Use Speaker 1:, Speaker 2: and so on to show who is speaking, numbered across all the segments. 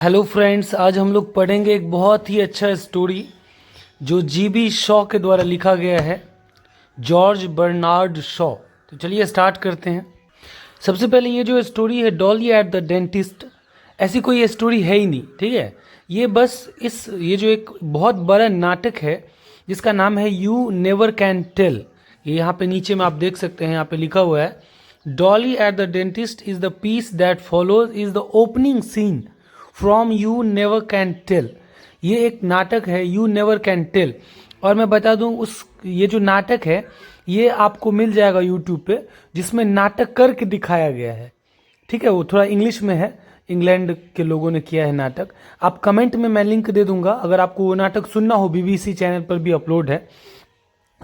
Speaker 1: Hello friends, आज हम लोग पढ़ेंगे एक बहुत ही अच्छा स्टोरी जो जीबी शॉ के द्वारा लिखा गया है, जॉर्ज बर्नार्ड शॉ। तो चलिए स्टार्ट करते हैं। सबसे पहले ये जो स्टोरी है डॉली एट द डेंटिस्ट, ऐसी कोई स्टोरी है ही नहीं, ठीक है। ये बस ये जो एक बहुत बड़ा नाटक है जिसका नाम है यू नेवर कैन टेल। ये यहाँ पे नीचे में आप देख सकते हैं, यहाँ पे लिखा हुआ है Dolly at the dentist is the piece that follows is the opening scene from You Never Can Tell. ये एक नाटक है यू नेवर कैन टेल। और मैं बता दूं ये जो नाटक है ये आपको मिल जाएगा यूट्यूब पे, जिसमें नाटक करके दिखाया गया है, ठीक है। वो थोड़ा इंग्लिश में है, इंग्लैंड के लोगों ने किया है नाटक। आप कमेंट में मैं लिंक दे दूंगा, अगर आपको वो नाटक सुनना हो, बीबीसी चैनल पर भी अपलोड है,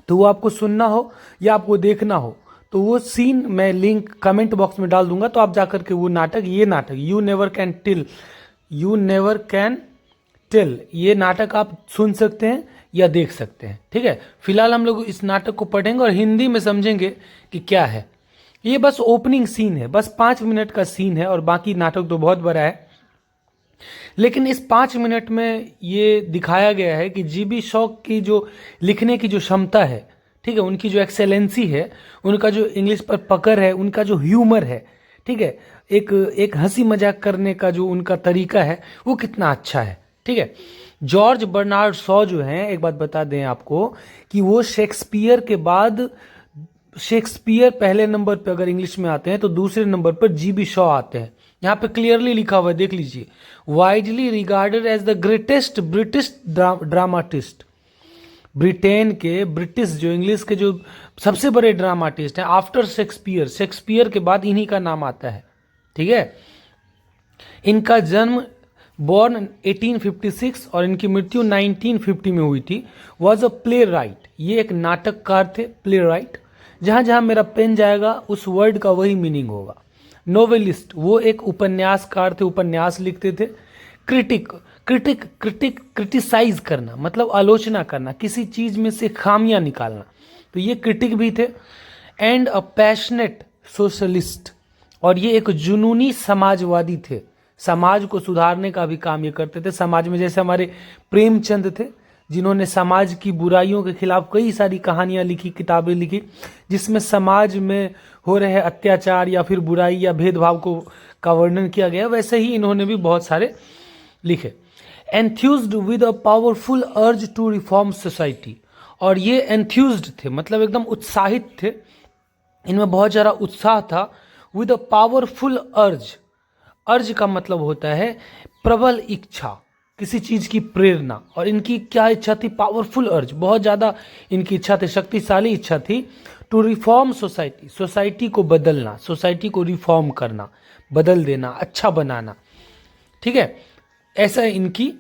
Speaker 1: तो वो आपको सुनना हो या आपको देखना हो तो वो सीन मैं लिंक कमेंट बॉक्स में डाल दूंगा। तो आप जाकर के वो नाटक, ये नाटक You Never Can Tell, You Never Can Tell, ये नाटक आप सुन सकते हैं या देख सकते हैं, ठीक है। फिलहाल हम लोग इस नाटक को पढ़ेंगे और हिंदी में समझेंगे कि क्या है। ये बस ओपनिंग सीन है, बस 5 मिनट का सीन है और बाकी नाटक तो बहुत बड़ा है। लेकिन इस 5 मिनट में ये दिखाया गया है कि जीबी शॉ की जो लिखने की जो क्षमता है, ठीक है, उनकी जो एक्सेलेंसी है, उनका जो इंग्लिश पर पकड़ है, उनका जो ह्यूमर है, ठीक है, एक हंसी मजाक करने का जो उनका तरीका है वो कितना अच्छा है, ठीक है। जॉर्ज बर्नार्ड शॉ जो हैं, एक बात बता दें आपको कि वो शेक्सपियर के बाद, शेक्सपियर पहले नंबर पे अगर इंग्लिश में आते हैं तो दूसरे नंबर पर जीबी शॉ आते हैं। यहाँ पे क्लियरली लिखा हुआ है, देख लीजिए, widely regarded as the greatest British dramatist. Britain के, ब्रिटिश जो इंग्लिश के जो सबसे बड़े ड्रामाटिस्ट हैं आफ्टर शेक्सपियर, शेक्सपियर के बाद इन्हीं का नाम आता है, ठीक है। इनका जन्म बॉर्न 1856 और इनकी मृत्यु 1950 में हुई थी। वॉज अ प्ले राइट, ये एक नाटककार थे, प्ले राइट। जहां जहां मेरा पेन जाएगा उस वर्ड का वही मीनिंग होगा। नोवेलिस्ट, वो एक उपन्यासकार थे, उपन्यास लिखते थे। क्रिटिक, क्रिटिसाइज करना मतलब आलोचना करना, किसी चीज में से खामियां निकालना, तो ये क्रिटिक भी थे। एंड अ पैशनेट सोशलिस्ट, और ये एक जुनूनी समाजवादी थे, समाज को सुधारने का भी काम ये करते थे। समाज में जैसे हमारे प्रेमचंद थे, जिन्होंने समाज की बुराइयों के खिलाफ कई सारी कहानियां लिखी, किताबें लिखी, जिसमें समाज में हो रहे अत्याचार या फिर बुराई या भेदभाव का वर्णन किया गया, वैसे ही इन्होंने भी बहुत सारे लिखे। Enthused with a powerful urge to reform society, और ये एंथ्यूज्ड थे मतलब एकदम उत्साहित थे, इनमें बहुत ज़्यादा उत्साह था। विद अ पावरफुल अर्ज, अर्ज का मतलब होता है प्रबल इच्छा, किसी चीज की प्रेरणा, और इनकी क्या इच्छा थी, पावरफुल अर्ज, बहुत ज्यादा इनकी इच्छा थी, शक्तिशाली इच्छा थी। टू रिफॉर्म सोसाइटी, सोसाइटी को बदलना, सोसाइटी को रिफॉर्म करना, बदल देना, अच्छा बनाना, ठीक है, ऐसा इनकी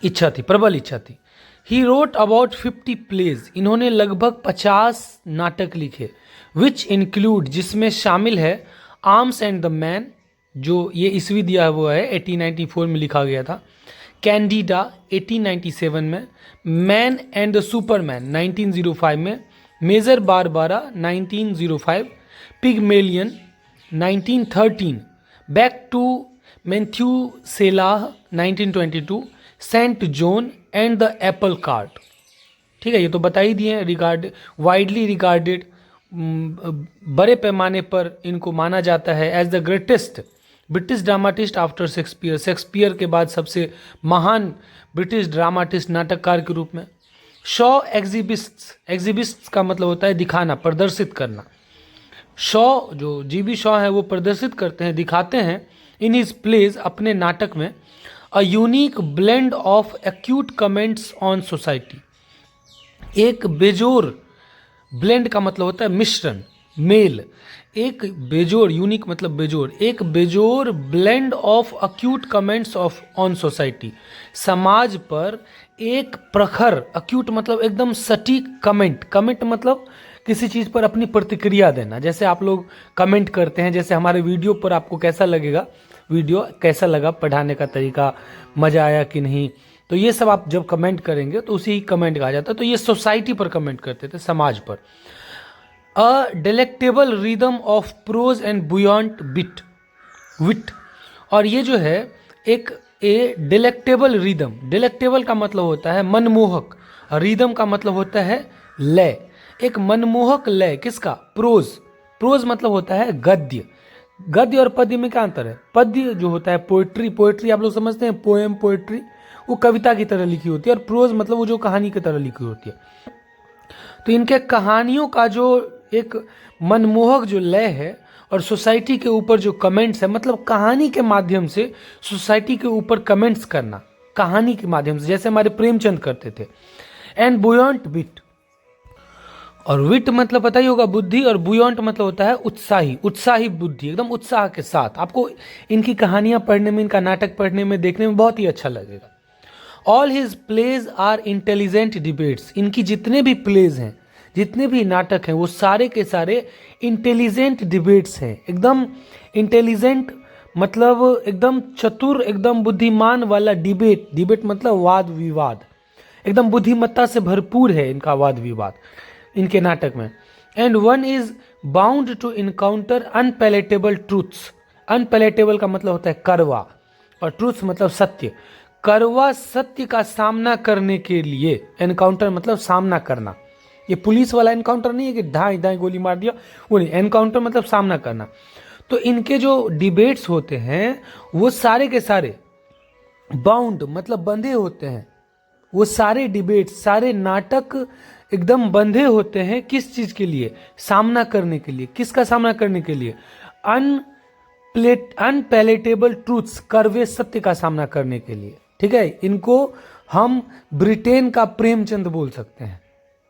Speaker 1: इच्छा थी, प्रबल इच्छा थी। ही रोट अबाउट 50 प्लेज, इन्होंने लगभग 50 नाटक लिखे। विच इंक्लूड, जिसमें शामिल है आर्म्स एंड द मैन, जो ये ईस्वी दिया हुआ है 1894 में लिखा गया था। कैंडिडा 1897 में, मैन एंड द सुपरमैन 1905 में, major Barbara 1905, Pygmalion 1913, back to Methuselah 1922, Saint John and the apple cart, ठीक है। ये तो बता ही दिए। वाइडली रिगार्डेड, बड़े पैमाने पर इनको माना जाता है as the greatest British dramatist after Shakespeare, Shakespeare के बाद सबसे महान ब्रिटिश ड्रामाटिस्ट, नाटककार के रूप में। शॉ एग्जिबिस्ट्स, एग्जिबिस्ट्स का मतलब होता है दिखाना, प्रदर्शित करना। शॉ, जो जीबी शॉ है, वो प्रदर्शित करते हैं, दिखाते हैं इन हिज प्लेज, अपने नाटक में, a unique blend of acute comments on society, एक बेजोर, ब्लेंड का मतलब होता है मिश्रण, मेल, एक बेजोड़, यूनिक मतलब बेजोड़, एक बेजोड़ blend of acute comments of on society, समाज पर एक प्रखर, अक्यूट मतलब एकदम सटीक कमेंट, कमेंट मतलब किसी चीज़ पर अपनी प्रतिक्रिया देना। जैसे आप लोग कमेंट करते हैं, जैसे हमारे वीडियो पर आपको कैसा लगेगा, वीडियो कैसा लगा, पढ़ाने का तरीका, मज़ा आया कि नहीं, तो ये सब आप जब कमेंट करेंगे तो उसी कमेंट कहा जाता है। तो ये सोसाइटी पर कमेंट करते थे, समाज पर। A delectable rhythm of prose and buoyant wit, और ये जो है एक ए डिलेक्टेबल रिदम। डिलेक्टेबल का मतलब होता है मनमोहक, रिदम का मतलब होता है लय। एक मनमोहक लय किसका? प्रोज। प्रोज मतलब होता है गद्य। गद्य और पद्य में क्या अंतर है? पद्य जो होता है पोएट्री, पोएट्री आप लोग समझते हैं, पोएम पोएट्री, वो कविता की तरह लिखी होती है, और प्रोज मतलब वो जो कहानी की तरह लिखी होती है। तो इनके कहानियों का जो एक मनमोहक जो लय है और सोसाइटी के ऊपर जो कमेंट्स है, मतलब कहानी के माध्यम से सोसाइटी के ऊपर कमेंट्स करना, कहानी के माध्यम से, जैसे हमारे प्रेमचंद करते थे। एंड बुयॉन्ट विट, और विट मतलब पता ही होगा बुद्धि, और बुयॉन्ट मतलब होता है उत्साही, उत्साही बुद्धि, एकदम उत्साह के साथ। आपको इनकी कहानियां पढ़ने में, इनका नाटक पढ़ने में, देखने में बहुत ही अच्छा लगेगा। All his plays are intelligent debates. इनकी जितने भी प्लेज हैं, जितने भी नाटक हैं, वो सारे के सारे इंटेलिजेंट डिबेट्स हैं। एकदम इंटेलिजेंट मतलब एकदम चतुर, एकदम बुद्धिमान वाला डिबेट। डिबेट मतलब वाद विवाद, एकदम बुद्धिमत्ता से भरपूर है इनका वाद विवाद इनके नाटक में। And one is bound to encounter unpalatable truths. Unpalatable का मतलब होता है कड़वा, और ट्रूथ्स मतलब सत्य। कड़वा सत्य का सामना करने के लिए, एनकाउंटर मतलब सामना करना। ये पुलिस वाला एनकाउंटर नहीं है कि ढाई ढाई गोली मार दिया, वो नहीं। एनकाउंटर मतलब सामना करना। तो इनके जो डिबेट्स होते हैं वो सारे के सारे बाउंड मतलब बंधे होते हैं। वो सारे डिबेट, सारे नाटक एकदम बंधे होते हैं। किस चीज के लिए? सामना करने के लिए। किसका सामना करने के लिए? अनपैलेटेबल ट्रूथ्स, कड़वे सत्य का सामना करने के लिए। ठीक है, इनको हम ब्रिटेन का प्रेमचंद बोल सकते हैं।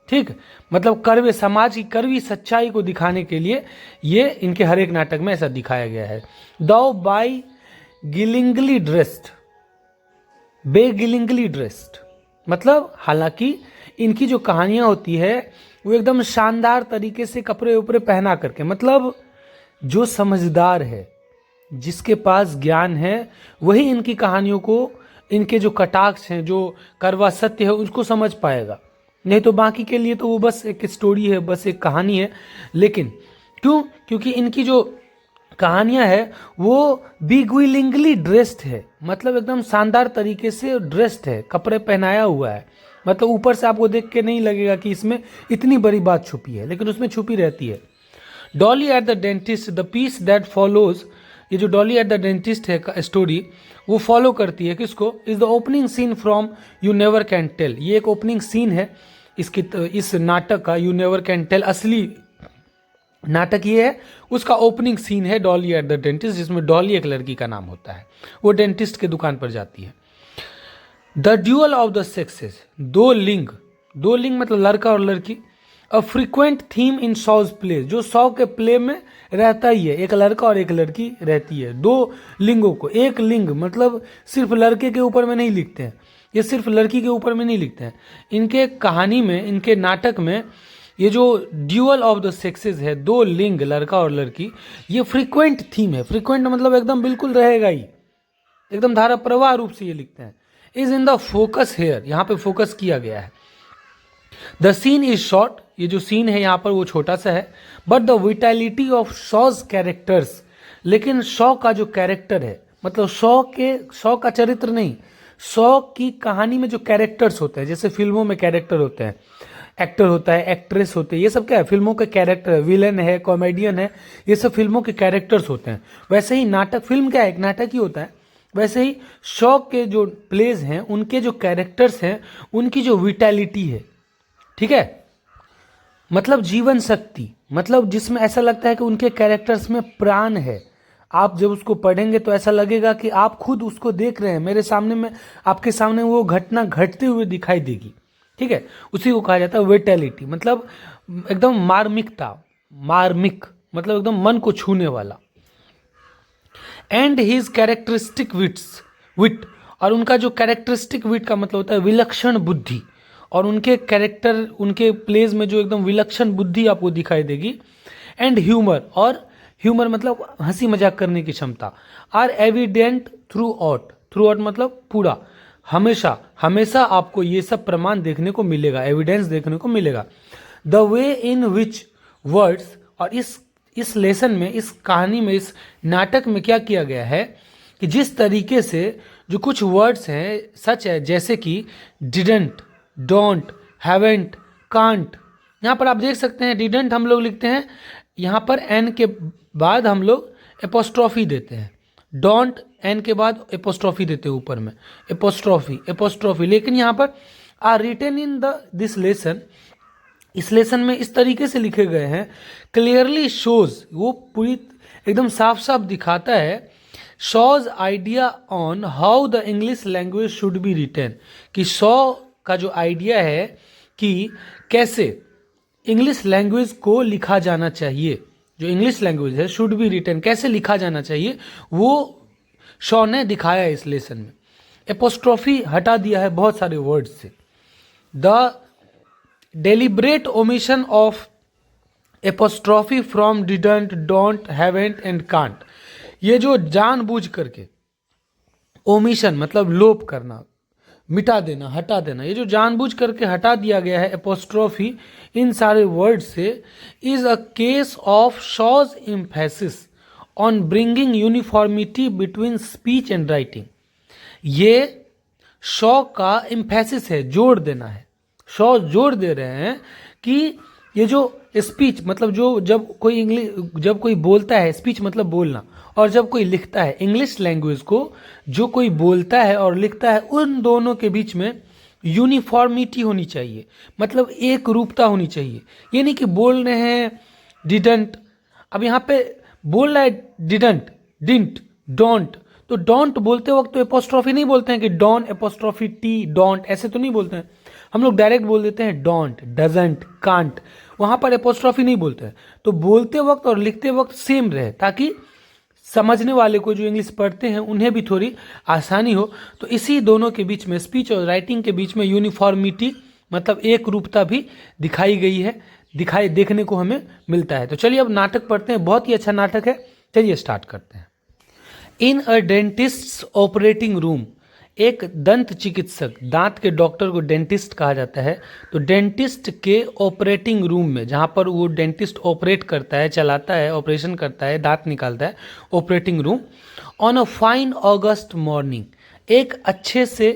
Speaker 1: ठीक, मतलब कड़वे समाज की कड़वी सच्चाई को दिखाने के लिए ये इनके हर एक नाटक में ऐसा दिखाया गया है। दो बाई गिलिंगली ड्रेस्ड, बेगिलिंगली ड्रेस्ड, मतलब हालांकि इनकी जो कहानियां होती है वो एकदम शानदार तरीके से कपड़े उपड़े पहना करके, मतलब जो समझदार है, जिसके पास ज्ञान है, वही इनकी कहानियों को, इनके जो कटाक्ष हैं, जो कड़वा सत्य है, उसको समझ पाएगा। नहीं तो बाकी के लिए तो वो बस एक स्टोरी है, बस एक कहानी है। लेकिन क्यों? क्योंकि इनकी जो कहानियां है वो बिगुइलिंगली ड्रेस्ड है, मतलब एकदम शानदार तरीके से ड्रेस्ड है, कपड़े पहनाया हुआ है। मतलब ऊपर से आपको देख के नहीं लगेगा कि इसमें इतनी बड़ी बात छुपी है, लेकिन उसमें छुपी रहती है। Dolly at the dentist, the piece that follows, ये जो डॉली एट द डेंटिस्ट है स्टोरी, वो फॉलो करती है किसको? Is the opening scene from You Never Can Tell. ये एक ओपनिंग सीन है इस नाटक का, यू नेवर कैन टेल। असली नाटक ये है, उसका ओपनिंग सीन है डॉली एट द डेंटिस्ट, जिसमें डॉली एक लड़की का नाम होता है। वो डेंटिस्ट के दुकान पर जाती है। The dual of the sexes, दो लिंग, दो लिंग मतलब लड़का और लड़की। अ frequent theme in shows play, जो शॉ के प्ले में रहता ही है, एक लड़का और एक लड़की रहती है। दो लिंगों को, एक लिंग मतलब सिर्फ लड़के के ऊपर में नहीं लिखते हैं, ये सिर्फ लड़की के ऊपर में नहीं लिखते हैं। इनके कहानी में, इनके नाटक में ये जो ड्यूअल ऑफ द सेक्सेस है, दो लिंग लड़का और लड़की, ये फ्रीक्वेंट थीम है। फ्रीक्वेंट मतलब एकदम बिल्कुल रहेगा ही, एकदम धारा प्रवाह रूप से ये लिखते हैं। Is in the focus here, यहाँ पे फोकस किया गया है। द सीन इज शॉर्ट, ये जो सीन है यहाँ पर वो छोटा सा है। But the vitality of shows characters, लेकिन शॉ का जो कैरेक्टर है, मतलब शॉ का चरित्र नहीं, शॉ की कहानी में जो कैरेक्टर्स होते हैं, जैसे फिल्मों में कैरेक्टर होते हैं, एक्टर होता है, एक्ट्रेस होते हैं, ये सब क्या है? फिल्मों के कैरेक्टर है। विलन है, कॉमेडियन है, ये सब फिल्मों के कैरेक्टर्स होते हैं। वैसे ही नाटक, फिल्म क्या है? एक नाटक ही होता है। वैसे ही शॉ के जो प्लेज हैं, उनके जो कैरेक्टर्स हैं, उनकी जो विटैलिटी है, ठीक है, मतलब जीवन शक्ति, मतलब जिसमें ऐसा लगता है कि उनके कैरेक्टर्स में प्राण है। आप जब उसको पढ़ेंगे तो ऐसा लगेगा कि आप खुद उसको देख रहे हैं, मेरे सामने में, आपके सामने वो घटना घटते हुए दिखाई देगी। ठीक है, उसी को कहा जाता है विटैलिटी, मतलब एकदम मार्मिकता, मार्मिक मतलब एकदम मन को छूने वाला। एंड हिज कैरेक्टरिस्टिक विट, और उनका जो कैरेक्टरिस्टिक विट का मतलब होता है विलक्षण बुद्धि, और उनके कैरेक्टर, उनके प्लेज में जो एकदम विलक्षण बुद्धि आपको दिखाई देगी। एंड ह्यूमर, और ह्यूमर मतलब हंसी मजाक करने की क्षमता, आर एविडेंट थ्रू आउट मतलब पूरा, हमेशा हमेशा आपको ये सब प्रमाण देखने को मिलेगा, एविडेंस देखने को मिलेगा। The way in which words, और इस लेसन में, इस कहानी में, इस नाटक में क्या किया गया है कि जिस तरीके से जो कुछ वर्ड्स हैं सच है, जैसे कि डिडंट, डोंट, हैवेंट, कांट। यहाँ पर आप देख सकते हैं डिडंट हम लोग लिखते हैं, यहाँ पर एन के बाद हम लोग एपोस्ट्रॉफी देते हैं। डोंट एन के बाद एपोस्ट्रॉफी देते हैं ऊपर में, एपोस्ट्रॉफी एपोस्ट्रॉफी। लेकिन यहाँ पर are written in this lesson, इस लेसन में इस तरीके से लिखे गए हैं, क्लियरली शोज, वो पूरी एकदम साफ साफ दिखाता है, shows idea on how the English language should be written, कि शो का जो आइडिया है कि कैसे इंग्लिश लैंग्वेज को लिखा जाना चाहिए, जो इंग्लिश लैंग्वेज है शुड बी रिटन, कैसे लिखा जाना चाहिए, वो शो ने दिखाया है इस लेसन में। एपोस्ट्रॉफी हटा दिया है बहुत सारे वर्ड से। The deliberate omission of apostrophe from didn't, don't, haven't and can't, ये जो जानबूझ करके ओमिशन मतलब लोप करना, मिटा देना, हटा देना, ये जो जानबूझ करके हटा दिया गया है एपोस्ट्रॉफी इन सारे वर्ड से, is a case of shows emphasis on bringing uniformity between speech and writing. ये शॉ का एम्फेसिस है, जोड़ देना है। शॉ जोड़ दे रहे हैं कि ये जो स्पीच मतलब जो जब कोई बोलता है, स्पीच मतलब बोलना, और जब कोई लिखता है, इंग्लिश लैंग्वेज को जो कोई बोलता है और लिखता है, उन दोनों के बीच में यूनिफॉर्मिटी होनी चाहिए, मतलब एक रूपता होनी चाहिए। ये नहीं कि बोल रहे हैं डिडंट, अब यहाँ पे बोल रहा है डिडंट, डिंट, डोंट, तो डोंट बोलते वक्त तो एपोस्ट्रॉफी नहीं बोलते हैं कि डॉन एपोस्ट्रॉफी टी, डोंट, ऐसे तो नहीं बोलते हैं। हम लोग डायरेक्ट बोल देते हैं डोंट, डजंट, कांट, वहाँ पर एपोस्ट्रॉफी नहीं बोलते हैं। तो बोलते वक्त और लिखते वक्त सेम रहे, ताकि समझने वाले को, जो इंग्लिश पढ़ते हैं, उन्हें भी थोड़ी आसानी हो। तो इसी दोनों के बीच में, स्पीच और राइटिंग के बीच में यूनिफॉर्मिटी मतलब एक रूपता भी दिखाई गई है, देखने को हमें मिलता है। तो चलिए अब नाटक पढ़ते हैं, बहुत ही अच्छा नाटक है, चलिए स्टार्ट करते हैं। इन अ डेंटिस्ट ऑपरेटिंग रूम, एक दंत चिकित्सक, दांत के डॉक्टर को डेंटिस्ट कहा जाता है, तो डेंटिस्ट के ऑपरेटिंग रूम में, जहाँ पर वो डेंटिस्ट ऑपरेट करता है, चलाता है, ऑपरेशन करता है, दांत निकालता है, operating room. On a fine August morning, एक अच्छे से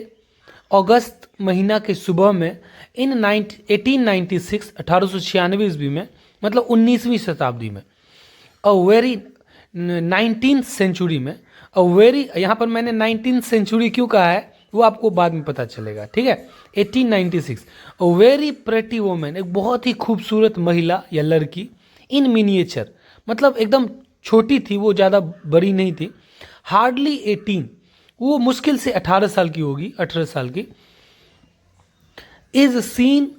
Speaker 1: अगस्त महीना के सुबह में, इन 1896 1896 ईस्वी में, मतलब 19वीं शताब्दी में, अ वेरी 19th सेंचुरी में, अ वेरी, यहाँ पर मैंने 19th सेंचुरी क्यों कहा है वो आपको बाद में पता चलेगा, ठीक है। 1896, अ वेरी प्रेटी वोमेन, एक बहुत ही खूबसूरत महिला या लड़की, इन मिनिएचर मतलब एकदम छोटी थी, वो ज़्यादा बड़ी नहीं थी, हार्डली 18, वो मुश्किल से 18 साल की होगी, 18 साल की, इज सीन,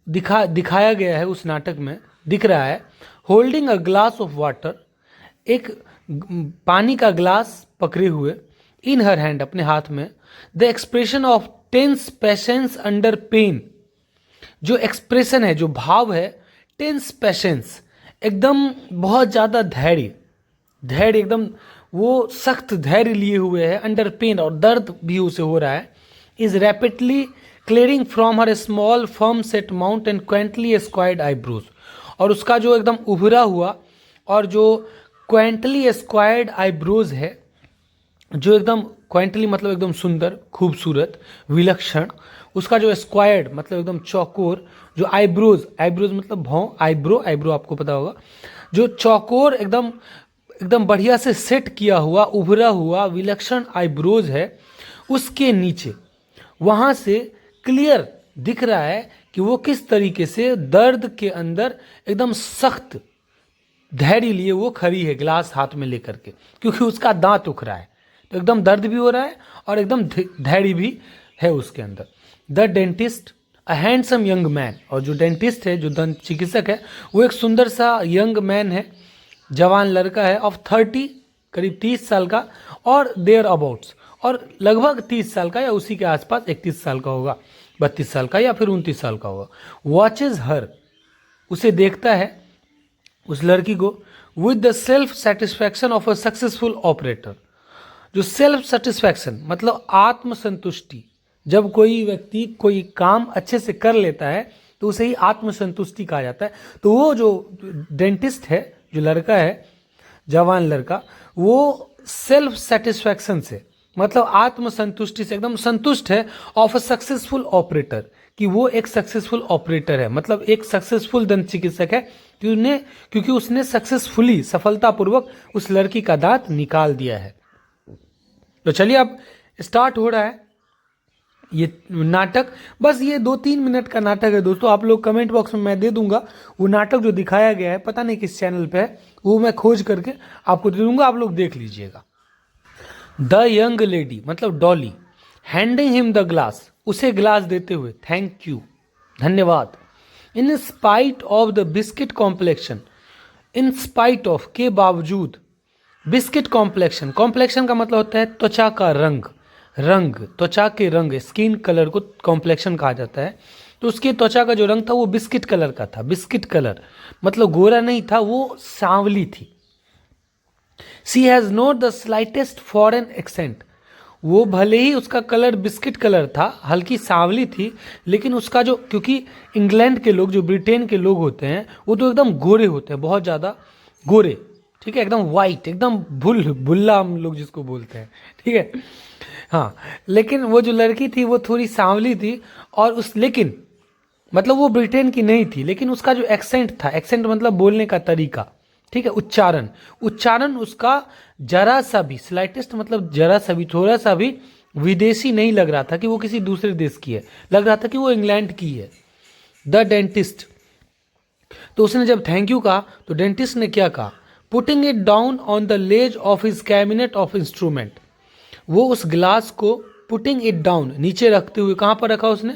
Speaker 1: दिखाया गया है उस नाटक में, दिख रहा है, holding a glass of water, एक पानी का ग्लास पकड़े हुए, इन हर हैंड, अपने हाथ में, the expression of tense patience under pain, जो एक्सप्रेशन है, जो भाव है, टेंस पेशेंस, एकदम बहुत ज़्यादा धैर्य, एकदम वो सख्त धैर्य लिए हुए है, अंडर पेन, और दर्द भी उसे हो रहा है, is rapidly clearing from her small firm set mouth and quaintly squared eyebrows, और उसका जो एकदम उभरा हुआ और जो क्वेंटली स्क्वायर्ड आईब्रोज है, जो एकदम क्वेंटली मतलब एकदम सुंदर, खूबसूरत, विलक्षण, उसका जो स्क्वायर्ड मतलब एकदम चौकोर, जो आईब्रोज, मतलब भौं, आईब्रो आपको पता होगा, जो चौकोर एकदम बढ़िया से सेट किया हुआ, उभरा हुआ, विलक्षण आईब्रोज है, उसके नीचे वहाँ से क्लियर दिख रहा है कि वो किस तरीके से दर्द के अंदर एकदम सख्त धैर्य लिए वो खड़ी है, ग्लास हाथ में लेकर के, क्योंकि उसका दांत उख रहा है, तो एकदम दर्द भी हो रहा है और एकदम धैर्य भी है उसके अंदर। The dentist, a handsome young man, और जो डेंटिस्ट है, जो दंत चिकित्सक है, वो एक सुंदर सा यंग मैन है, जवान लड़का है, ऑफ 30, करीब 30 साल का, और देयर अबाउट्स, और लगभग 30 साल का या उसी के आसपास, 31 साल का होगा, 32 साल का या फिर 29 साल का होगा। वॉचेज हर, उसे देखता है, उस लड़की को, with the self satisfaction of a successful operator, जो सेल्फ सेटिस्फैक्शन मतलब आत्मसंतुष्टि, जब कोई व्यक्ति कोई काम अच्छे से कर लेता है तो उसे ही आत्मसंतुष्टि कहा जाता है। तो वो जो डेंटिस्ट है, जो लड़का है, जवान लड़का, वो सेल्फ सेटिस्फैक्शन से मतलब आत्मसंतुष्टि से एकदम संतुष्ट है, ऑफ अ सक्सेसफुल ऑपरेटर, कि वो एक सक्सेसफुल ऑपरेटर है, मतलब एक सक्सेसफुल दंत चिकित्सक है क्योंकि उसने सक्सेसफुली, सफलतापूर्वक उस लड़की का दांत निकाल दिया है। तो चलिए अब स्टार्ट हो रहा है ये नाटक। बस ये 2-3 मिनट का नाटक है दोस्तों। आप लोग कमेंट बॉक्स में मैं दे दूंगा वो नाटक जो दिखाया गया है, पता नहीं किस चैनल पे है, वो मैं खोज करके आपको दे दूंगा, आप लोग देख लीजिएगा। द यंग लेडी मतलब Dolly handing him the glass, उसे ग्लास देते हुए, थैंक यू, धन्यवाद। In spite of the biscuit complexion, in spite of के बावजूद, बिस्किट कॉम्प्लेक्शन, कॉम्प्लेक्शन का मतलब होता है त्वचा का रंग, रंग त्वचा के रंग, स्किन कलर को कॉम्प्लेक्शन कहा जाता है। तो उसके त्वचा का जो रंग था वो बिस्किट कलर का था। बिस्किट कलर मतलब गोरा नहीं था, वो सांवली थी। She has not the slightest foreign accent, वो भले ही उसका कलर बिस्किट कलर था, हल्की सांवली थी, लेकिन उसका जो, क्योंकि इंग्लैंड के लोग, जो ब्रिटेन के लोग होते हैं, वो तो एकदम गोरे होते हैं, बहुत ज़्यादा गोरे, ठीक है, एकदम वाइट, एकदम भुल्ला हम लोग जिसको बोलते हैं, ठीक है। हाँ, लेकिन वो जो लड़की थी वो थोड़ी सांवली थी, और लेकिन मतलब वो ब्रिटेन की नहीं थी, लेकिन उसका जो एक्सेंट था, एक्सेंट मतलब बोलने का तरीका, ठीक है, उच्चारण, उच्चारण उसका जरा सा भी, स्लाइटेस्ट मतलब जरा सा भी, थोड़ा सा भी विदेशी नहीं लग रहा था कि वो किसी दूसरे देश की है, लग रहा था कि वो इंग्लैंड की है। द डेंटिस्ट, तो उसने जब थैंक यू कहा तो डेंटिस्ट ने क्या कहा, putting it down on the ledge of his cabinet of instrument, वो उस ग्लास को पुटिंग इट डाउन, नीचे रखते हुए, कहाँ पर रखा उसने,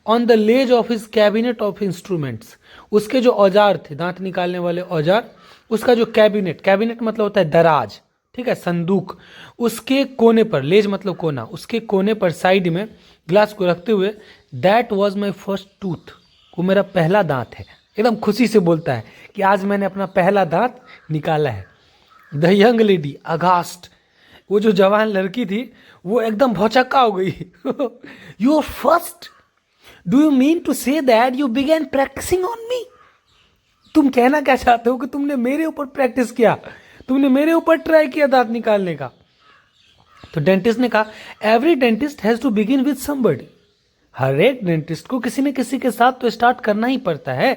Speaker 1: on the ledge of his cabinet of instruments, उसके जो औजार थे, दांत निकालने वाले औजार, उसका जो कैबिनेट, कैबिनेट मतलब होता है दराज, ठीक है, संदूक, उसके कोने पर, लेज मतलब कोना, उसके कोने पर साइड में ग्लास को रखते हुए, that was my first tooth, वो मेरा पहला दांत है, एकदम खुशी से बोलता है कि आज मैंने अपना पहला दांत निकाला है। द यंग लेडी अगास्ट, वो जो जवान लड़की थी वो एकदम भौचक्का हो गई। Your first, do you mean to say that you began practising on me, तुम कहना क्या चाहते हो कि तुमने मेरे ऊपर प्रैक्टिस किया, तुमने मेरे ऊपर ट्राई किया दांत निकालने का। तो डेंटिस्ट ने कहा, every dentist has to begin with somebody, हर एक डेंटिस्ट को किसी न किसी के साथ तो स्टार्ट करना ही पड़ता है।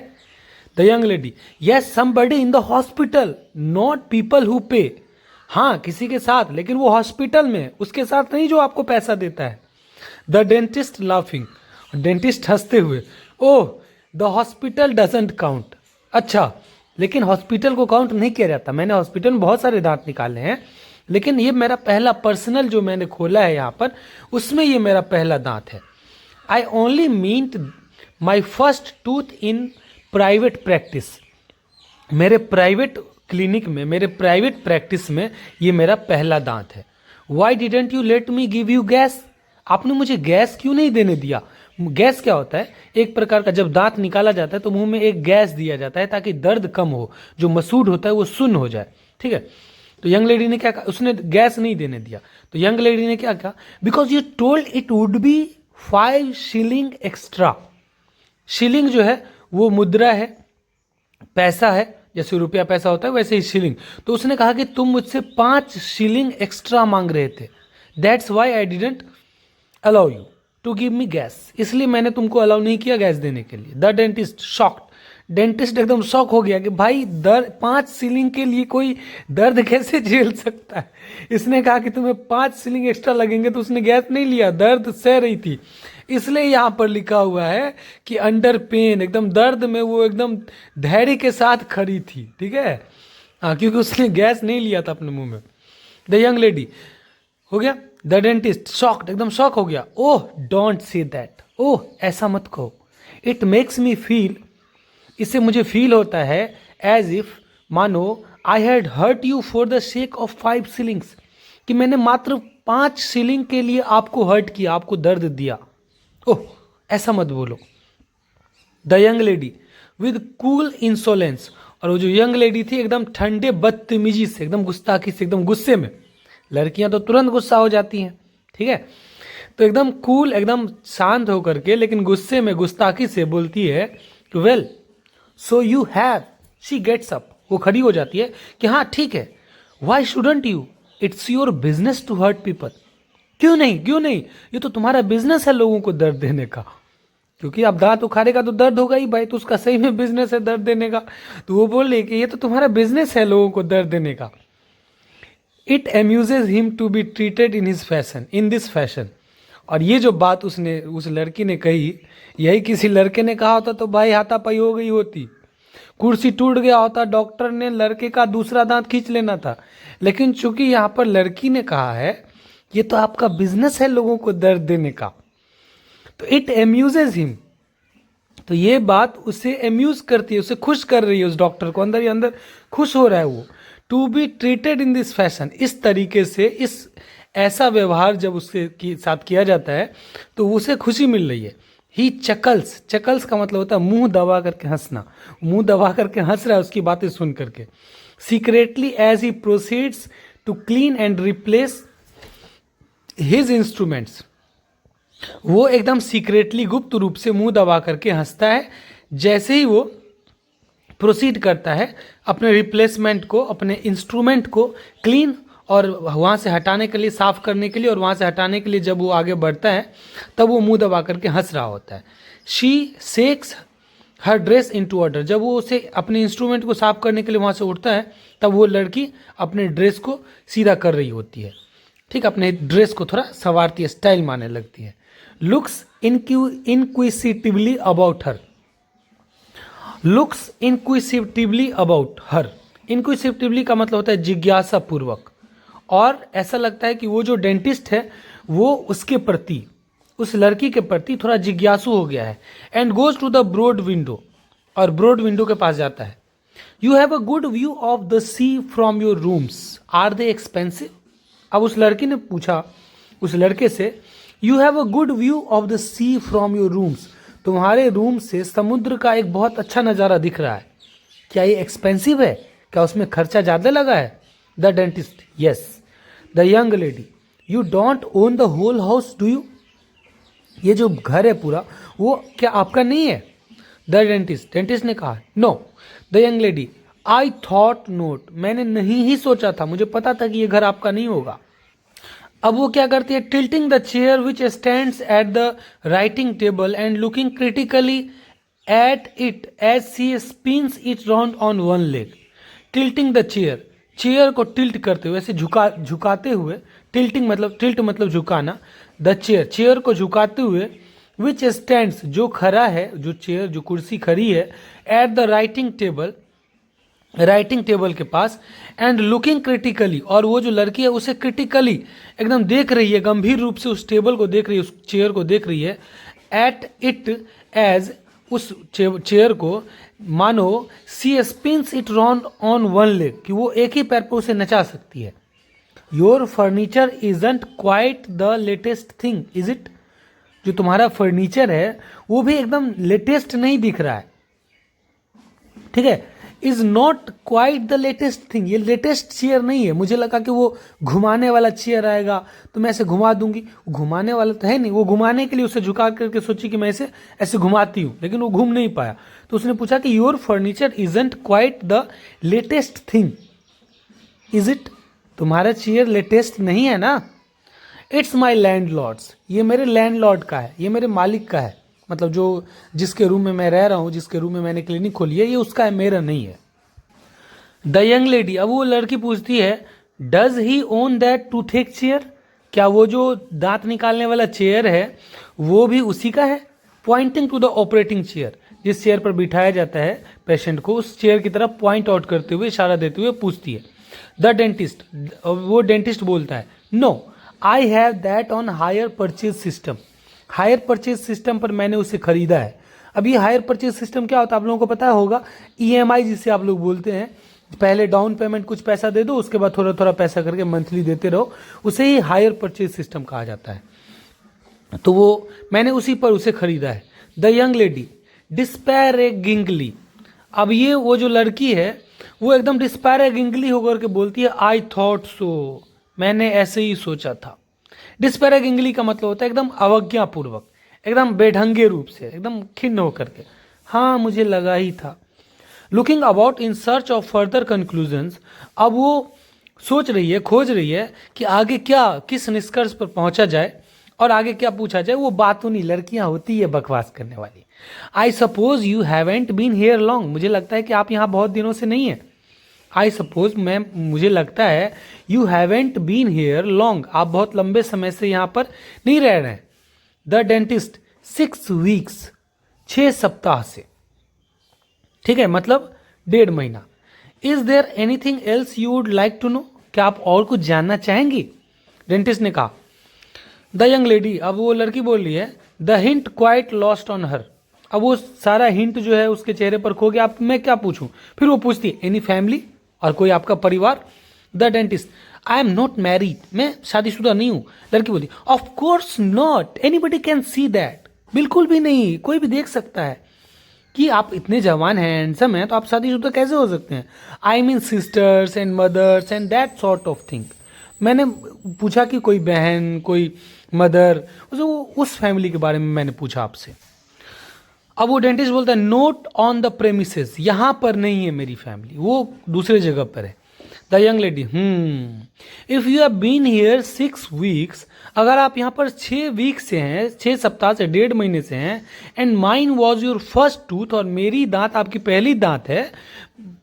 Speaker 1: The young lady, yes somebody in the hospital, not people who पे, हाँ किसी के साथ, लेकिन वो हॉस्पिटल में, उसके साथ नहीं जो आपको पैसा देता है। द डेंटिस्ट लाफिंग, डेंटिस्ट हंसते हुए, ओह द हॉस्पिटल डजंट काउंट, अच्छा लेकिन हॉस्पिटल को काउंट नहीं किया जाता, मैंने हॉस्पिटल में बहुत सारे दांत निकाले हैं, लेकिन ये मेरा पहला पर्सनल जो मैंने खोला है यहाँ पर, उसमें ये मेरा पहला दांत है। I only meant my first tooth in private practice, मेरे प्राइवेट क्लिनिक में, मेरे प्राइवेट प्रैक्टिस में ये मेरा पहला दांत है। Why didn't you let me give you gas, आपने मुझे गैस क्यों नहीं देने दिया। गैस क्या होता है, एक प्रकार का, जब दांत निकाला जाता है तो मुंह में एक गैस दिया जाता है ताकि दर्द कम हो, जो मसूड़ होता है वो सुन्न हो जाए, ठीक है। तो यंग लेडी ने क्या कहा, उसने गैस नहीं देने दिया, तो यंग लेडी ने क्या कहा, because you told it would be 5 shilling extra, shilling जो है वो मुद्रा है, पैसा है, जैसे रुपया पैसा होता है वैसे ही शिलिंग, तो उसने कहा कि तुम मुझसे 5 शिलिंग एक्स्ट्रा मांग रहे थे, that's why I didn't allow you to give me gas, इसलिए मैंने तुमको अलाउ नहीं किया गैस देने के लिए। द डेंटिस्ट शॉक्ड, डेंटिस्ट एकदम शॉक हो गया कि भाई 5 शिलिंग के लिए कोई दर्द कैसे झेल सकता है। इसने कहा कि तुम्हें 5 शिलिंग एक्स्ट्रा लगेंगे, तो उसने गैस नहीं लिया, दर्द सह रही थी, इसलिए यहाँ पर लिखा हुआ है कि अंडर पेन, एकदम दर्द में वो एकदम धैर्य के साथ खड़ी थी, ठीक है, हाँ, क्योंकि उसने गैस नहीं लिया था अपने मुंह में। द यंग लेडी, हो गया, द डेंटिस्ट शॉक्ड, एकदम शॉक हो गया, ओह डोंट से दैट, ओह ऐसा मत कहो, इट मेक्स मी फील, इससे मुझे फील होता है, एज इफ, मानो I had hurt you for the sake of 5 shillings, कि मैंने मात्र 5 शिलिंग के लिए आपको हर्ट किया, आपको दर्द दिया, ओह ऐसा मत बोलो। The young lady with cool insolence, और वो जो यंग लेडी थी एकदम ठंडे बदतमीजी से, एकदम गुस्ताखी से, एकदम गुस्से में, लड़कियां तो तुरंत गुस्सा हो जाती हैं, ठीक है, तो एकदम कूल, एकदम शांत होकर के, लेकिन गुस्से में, गुस्ताखी से बोलती है कि well so you have, she gets up, वो खड़ी हो जाती है कि हाँ ठीक है, why shouldn't you, it's your business to hurt people, क्यों नहीं, क्यों नहीं, ये तो तुम्हारा बिजनेस है लोगों को दर्द देने का, क्योंकि आप दांत उखाड़ेगा तो दर्द होगा ही भाई, तो उसका सही में बिजनेस है दर्द देने का। तो वो बोले कि ये तो तुम्हारा बिजनेस है लोगों को दर्द देने का। It amuses him to be treated in his fashion, in this fashion. और ये जो बात उसने उस लड़की ने कही, यही किसी लड़के ने कहा होता तो भाई हाथापाई हो गई होती, कुर्सी टूट गया होता, डॉक्टर ने लड़के का दूसरा दांत खींच लेना था। लेकिन चूंकि यहाँ पर लड़की ने कहा है ये तो आपका बिजनेस है लोगों को दर्द देने का, तो इट अम्यूजेज हिम, तो ये बात उसे अम्यूज करती है, उसे खुश कर रही है, उस डॉक्टर को अंदर ही अंदर खुश हो रहा है वो। To be treated in this fashion, इस तरीके से, इस ऐसा व्यवहार जब उसके साथ किया जाता है तो उसे खुशी मिल रही है। ही चकल्स, चकल्स का मतलब होता है मुंह दबा करके हंसना, मुंह दबा करके हंस रहा है उसकी बातें सुन करके। Secretly as he proceeds to clean and replace his instruments, वो एकदम सीक्रेटली गुप्त रूप से मुंह दबा करके हंसता है जैसे ही वो प्रोसीड करता है अपने रिप्लेसमेंट को, अपने इंस्ट्रूमेंट को क्लीन और वहाँ से हटाने के लिए, साफ करने के लिए और वहाँ से हटाने के लिए जब वो आगे बढ़ता है तब वो मुंह दबा करके हंस रहा होता है। She sets her dress in to order, जब वो उसे अपने इंस्ट्रूमेंट को साफ करने के लिए वहाँ से उठता है तब वो लड़की अपने ड्रेस को सीधा कर रही होती है, ठीक, अपने ड्रेस को थोड़ा संवारती है, स्टाइल मारने लगती है। Looks inquisitively about her, looks inquisitively about her, inquisitively का मतलब होता है जिज्ञासा पूर्वक, और ऐसा लगता है कि वो जो डेंटिस्ट है वो उसके प्रति, उस लड़की के प्रति थोड़ा जिज्ञासु हो गया है। And goes to the broad window, और ब्रॉड विंडो के पास जाता है। You have a good view of the sea from your rooms, are they expensive. अब उस लड़की ने पूछा उस लड़के से, you have a good view of the sea from your rooms, तुम्हारे रूम से समुद्र का एक बहुत अच्छा नज़ारा दिख रहा है, क्या ये एक्सपेंसिव है, क्या उसमें खर्चा ज़्यादा लगा है। The dentist, yes. The young lady, you don't own the whole house do you, ये जो घर है पूरा वो क्या आपका नहीं है। द डेंटिस्ट, डेंटिस्ट ने कहा no. The young lady, I thought not, मैंने नहीं ही सोचा था, मुझे पता था कि ये घर आपका नहीं होगा। अब वो क्या करती है, tilting the chair which stands at the writing table and looking critically at it as she spins it round on one leg. Tilting the chair, chair को टिल्ट करते हुए, ऐसे झुकाते हुए, टिल्टिंग मतलब, टिल्ट मतलब झुकाना, द चेयर, चेयर को झुकाते हुए, विच स्टैंड्स जो खड़ा है, जो चेयर जो कुर्सी खड़ी है, eight the writing table, writing table के पास, एंड लुकिंग क्रिटिकली, और वो जो लड़की है उसे क्रिटिकली एकदम देख रही है, गंभीर रूप से उस टेबल को देख रही है, उस चेयर को देख रही है। एट इट एज, उस चेयर को मानो she spins it round on one leg, कि वो एक ही पैर पर उसे नचा सकती है। Your furniture isn't quite the latest thing is it, जो तुम्हारा फर्नीचर है वो भी एकदम लेटेस्ट नहीं दिख रहा है, ठीक है। Is not quite the latest thing, ये लेटेस्ट चेयर नहीं है, मुझे लगा कि वो घुमाने वाला चेयर आएगा तो मैं ऐसे घुमा दूंगी, घुमाने वाला तो है नहीं, वो घुमाने के लिए उसे झुका करके सोची कि मैं इसे ऐसे घुमाती हूँ, लेकिन वो घूम नहीं पाया। तो उसने पूछा कि your furniture isn't quite the latest thing is it, तुम्हारा चेयर लेटेस्ट नहीं है ना। इट्स माई लैंडलॉर्ड्स, ये मेरे लैंडलॉर्ड का है, ये मेरे मालिक का है, मतलब जो जिसके रूम में मैं रह रहा हूँ, जिसके रूम में मैंने क्लिनिक खोली है, ये उसका है, मेरा नहीं है। द यंग लेडी, अब वो लड़की पूछती है, does he own that toothache chair, क्या वो जो दांत निकालने वाला चेयर है वो भी उसी का है। Pointing to the operating chair, जिस चेयर पर बिठाया जाता है पेशेंट को, उस चेयर की तरफ पॉइंट आउट करते हुए, इशारा देते हुए पूछती है। द डेंटिस्ट, वो डेंटिस्ट बोलता है, no I have that on hire purchase system, hire purchase system पर मैंने उसे खरीदा है। अब ये हायर परचेज सिस्टम क्या होता है आप लोगों को पता होगा, ईएमआई जिसे आप लोग बोलते हैं, पहले डाउन पेमेंट कुछ पैसा दे दो, उसके बाद थोड़ा थोड़ा पैसा करके मंथली देते रहो, उसे ही हायर परचेज सिस्टम कहा जाता है। तो वो मैंने उसी पर उसे खरीदा है। द यंग लेडी डिस्पैरेगिंगली, अब ये वो जो लड़की है वो एकदम डिस्पैरेगिंगली होकर के बोलती है, आई थॉट सो, मैंने ऐसे ही सोचा था। डिस्पैरेगिंगली का मतलब होता है एकदम अवज्ञापूर्वक, एकदम बेढंगे रूप से, एकदम खिन्न होकर के, हाँ मुझे लगा ही था। Looking about in search of further conclusions, अब वो सोच रही है, खोज रही है कि आगे क्या, किस निष्कर्ष पर पहुंचा जाए और आगे क्या पूछा जाए। वो बातों नहीं, लड़कियां होती है बकवास करने वाली। I suppose you haven't been here long, मुझे लगता है कि आप यहाँ बहुत दिनों से नहीं है। आई सपोज मुझे लगता है you haven't been here long, आप बहुत लंबे समय से यहाँ पर नहीं रह रहे हैं। द डेंटिस्ट 6 वीक्स, 6 सप्ताह से, ठीक है, मतलब 1.5 महीना। Is there anything else you would like to know, क्या आप और कुछ जानना चाहेंगी? डेंटिस्ट ने कहा। द यंग लेडी, अब वो लड़की बोल रही है, the hint quite lost on her, अब वो सारा हिंट जो है उसके चेहरे पर खो गया। अब मैं क्या पूछूं? फिर वो पूछती है एनी फैमिली, और कोई आपका परिवार? The dentist, I am not married, मैं शादीशुदा नहीं हूं। लड़की बोली, of course not, anybody can see that, बिल्कुल भी नहीं, कोई भी देख सकता है कि आप इतने जवान हैं, हैंडसम हैं, तो आप शादीशुदा कैसे हो सकते हैं? I mean sisters and mothers and that sort of thing, मैंने पूछा कि कोई बहन, कोई मदर, उस फैमिली के बारे में मैंने पूछा आपसे। अब वो डेंटिस्ट बोलता है, नोट ऑन द प्रेमिसेस, यहां पर नहीं है मेरी फैमिली, वो दूसरे जगह पर है। The young lady, if you have been here 6 weeks, अगर आप यहाँ पर 6 वीक से हैं, 6 सप्ताह से, 1.5 महीने से हैं, and mine was your first tooth, और मेरी दांत आपकी पहली दांत है,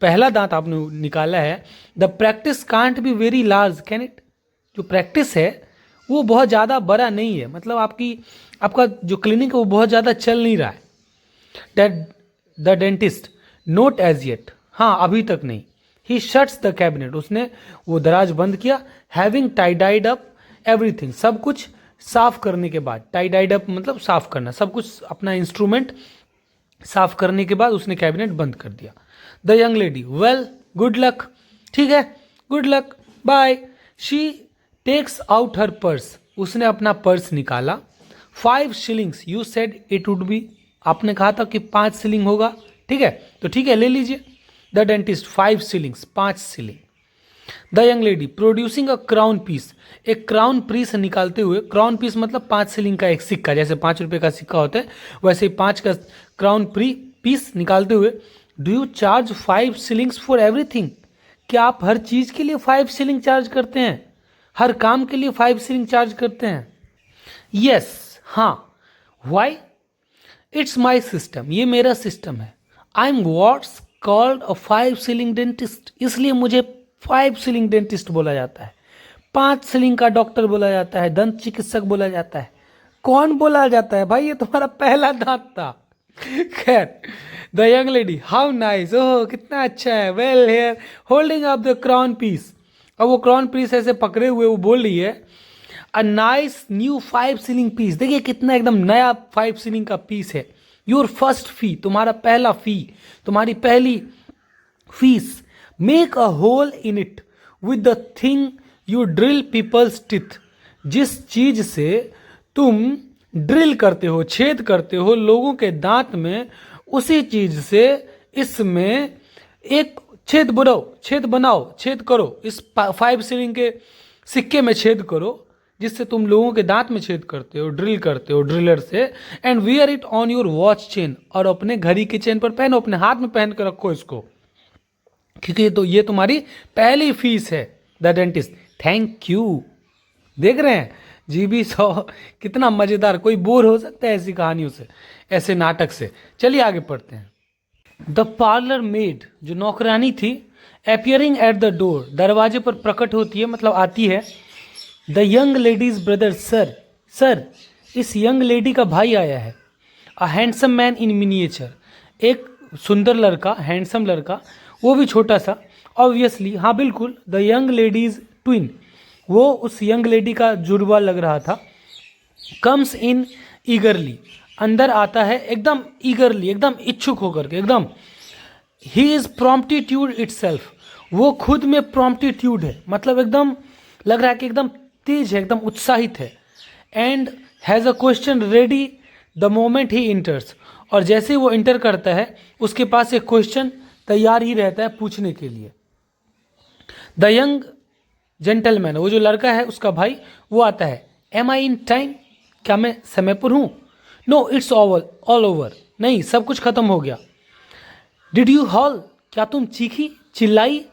Speaker 1: पहला दांत आपने निकाला है। The practice can't be very large can it, जो प्रैक्टिस है वो बहुत ज़्यादा बड़ा नहीं है, मतलब आपका जो क्लिनिक है वो बहुत ज़्यादा चल नहीं रहा है। The dentist, not as yet, हाँ अभी तक नहीं। ही शट्स द कैबिनेट, उसने वो दराज बंद किया। हैविंग टाइडाइड अप एवरीथिंग, सब कुछ साफ करने के बाद, टाइडाइड अप मतलब साफ करना, सब कुछ अपना इंस्ट्रूमेंट साफ करने के बाद उसने कैबिनेट बंद कर दिया। The young lady, well good luck, ठीक है, good luck, bye. She takes out her purse, उसने अपना पर्स निकाला। 5 shillings, you said it would be, आपने कहा था कि 5 शिलिंग होगा, ठीक है, तो ठीक है, ले लीजिए। The dentist, 5 shillings, 5 shilling. The young lady, producing a crown piece, एक क्राउन पीस निकालते हुए, क्राउन पीस मतलब 5 शिलिंग का एक सिक्का, जैसे 5 रुपए का सिक्का होता है वैसे ही 5 का क्राउन पीस निकालते हुए, do you charge 5 shillings for everything, क्या आप हर चीज के लिए 5 शिलिंग चार्ज करते हैं, हर काम के लिए 5 शिलिंग चार्ज करते हैं? यस, हाँ। वाई? इट्स माई सिस्टम, ये मेरा सिस्टम है। I am what's called a 5 shilling dentist, इसलिए मुझे 5 शिलिंग डेंटिस्ट बोला जाता है, 5 शिलिंग का डॉक्टर बोला जाता है, दंत चिकित्सक बोला जाता है। कौन बोला जाता है भाई? ये तुम्हारा पहला दांत था। खैर, the young lady, how nice, oh कितना अच्छा है, well here holding up the crown piece, अब वो क्राउन पीस ऐसे पकड़े हुए वो बोल रही है, a nice new 5 shilling piece, देखिए कितना एकदम नया 5 शिलिंग का पीस है। योर फर्स्ट फी, तुम्हारा पहला फी, तुम्हारी पहली fees. Make a hole in it with the thing you drill people's teeth, जिस चीज से तुम ड्रिल करते हो, छेद करते हो लोगों के दांत में, उसी चीज से इसमें एक छेद बनाओ, छेद करो, इस 5 शिलिंग के सिक्के में छेद करो, जिससे तुम लोगों के दांत में छेद करते हो, ड्रिल करते हो ड्रिलर से। And wear it on your watch chain, और अपने घड़ी के चेन पर पहनो, अपने हाथ में पहन कर रखो इसको, क्योंकि तो ये तुम्हारी पहली फीस है। The dentist, thank you. देख रहे हैं जीबी 100 कितना मजेदार, कोई बोर हो सकता है ऐसी कहानियों से, ऐसे नाटक से। चलिए आगे पढ़ते हैं। द पार्लर मेड, जो नौकरानी थी, अपियरिंग एट द डोर, दरवाजे पर प्रकट होती है, मतलब आती है। The young ladies brother, sir इस यंग लेडी का भाई आया है। A handsome man in miniature, एक सुंदर लड़का, हैंडसम लड़का, वो भी छोटा सा, ऑब्वियसली, हाँ बिल्कुल। द यंग लेडीज ट्विन, वो उस यंग लेडी का जुड़वा लग रहा था। कम्स इन ईगरली, अंदर आता है एकदम ईगरली, एकदम इच्छुक होकर के, एकदम। ही इज प्रॉम्प्टीट्यूड इटसेल्फ, वो खुद में प्रॉम्प्टीट्यूड है, मतलब एकदम लग रहा है कि एकदम तेज है, एकदम उत्साहित है। And has a question ready the moment ही इंटर्स, और जैसे वो इंटर करता है उसके पास एक क्वेश्चन तैयार ही रहता है पूछने के लिए। द यंग जेंटलमैन, वो जो लड़का है उसका भाई, वो आता है। एम आई इन टाइम, क्या मैं समय पर हूँ? नो इट्स ऑल ओवर, नहीं सब कुछ खत्म हो गया। डिड यू हॉल, क्या तुम चीखी, चिल्लाई?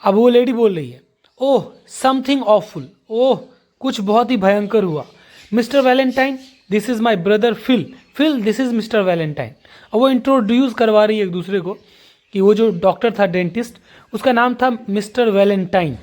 Speaker 1: अब वो लेडी बोल रही है, ओह समथिंग ऑफुल, ओह कुछ बहुत ही भयंकर हुआ। Mr Valentine, this is my brother Phil, Phil this is mister Valentine. अब वो इंट्रोड्यूस करवा रही है एक दूसरे को कि वो जो डॉक्टर था डेंटिस्ट, उसका नाम था मिस्टर वैलेंटाइन।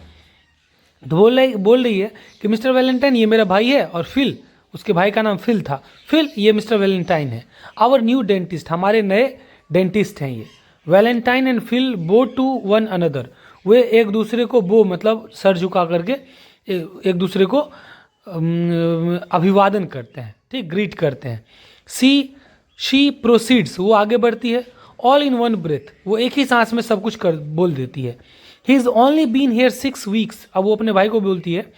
Speaker 1: तो बोल रही है कि मिस्टर वैलेंटाइन ये मेरा भाई है, और फिल, उसके भाई का नाम फिल था, फिल ये मिस्टर वैलेंटाइन है। आवर न्यू डेंटिस्ट, हमारे नए डेंटिस्ट हैं ये। वैलेंटाइन एंड फिल बो टू वन अनदर, वे एक दूसरे को बो मतलब सर झुका करके एक दूसरे को अभिवादन करते हैं, ठीक, ग्रीट करते हैं। शी प्रोसीड्स, वो आगे बढ़ती है। ऑल इन वन ब्रेथ, वो एक ही सांस में सब कुछ बोल देती है। He is only been here 6 weeks, अब वो अपने भाई को बोलती है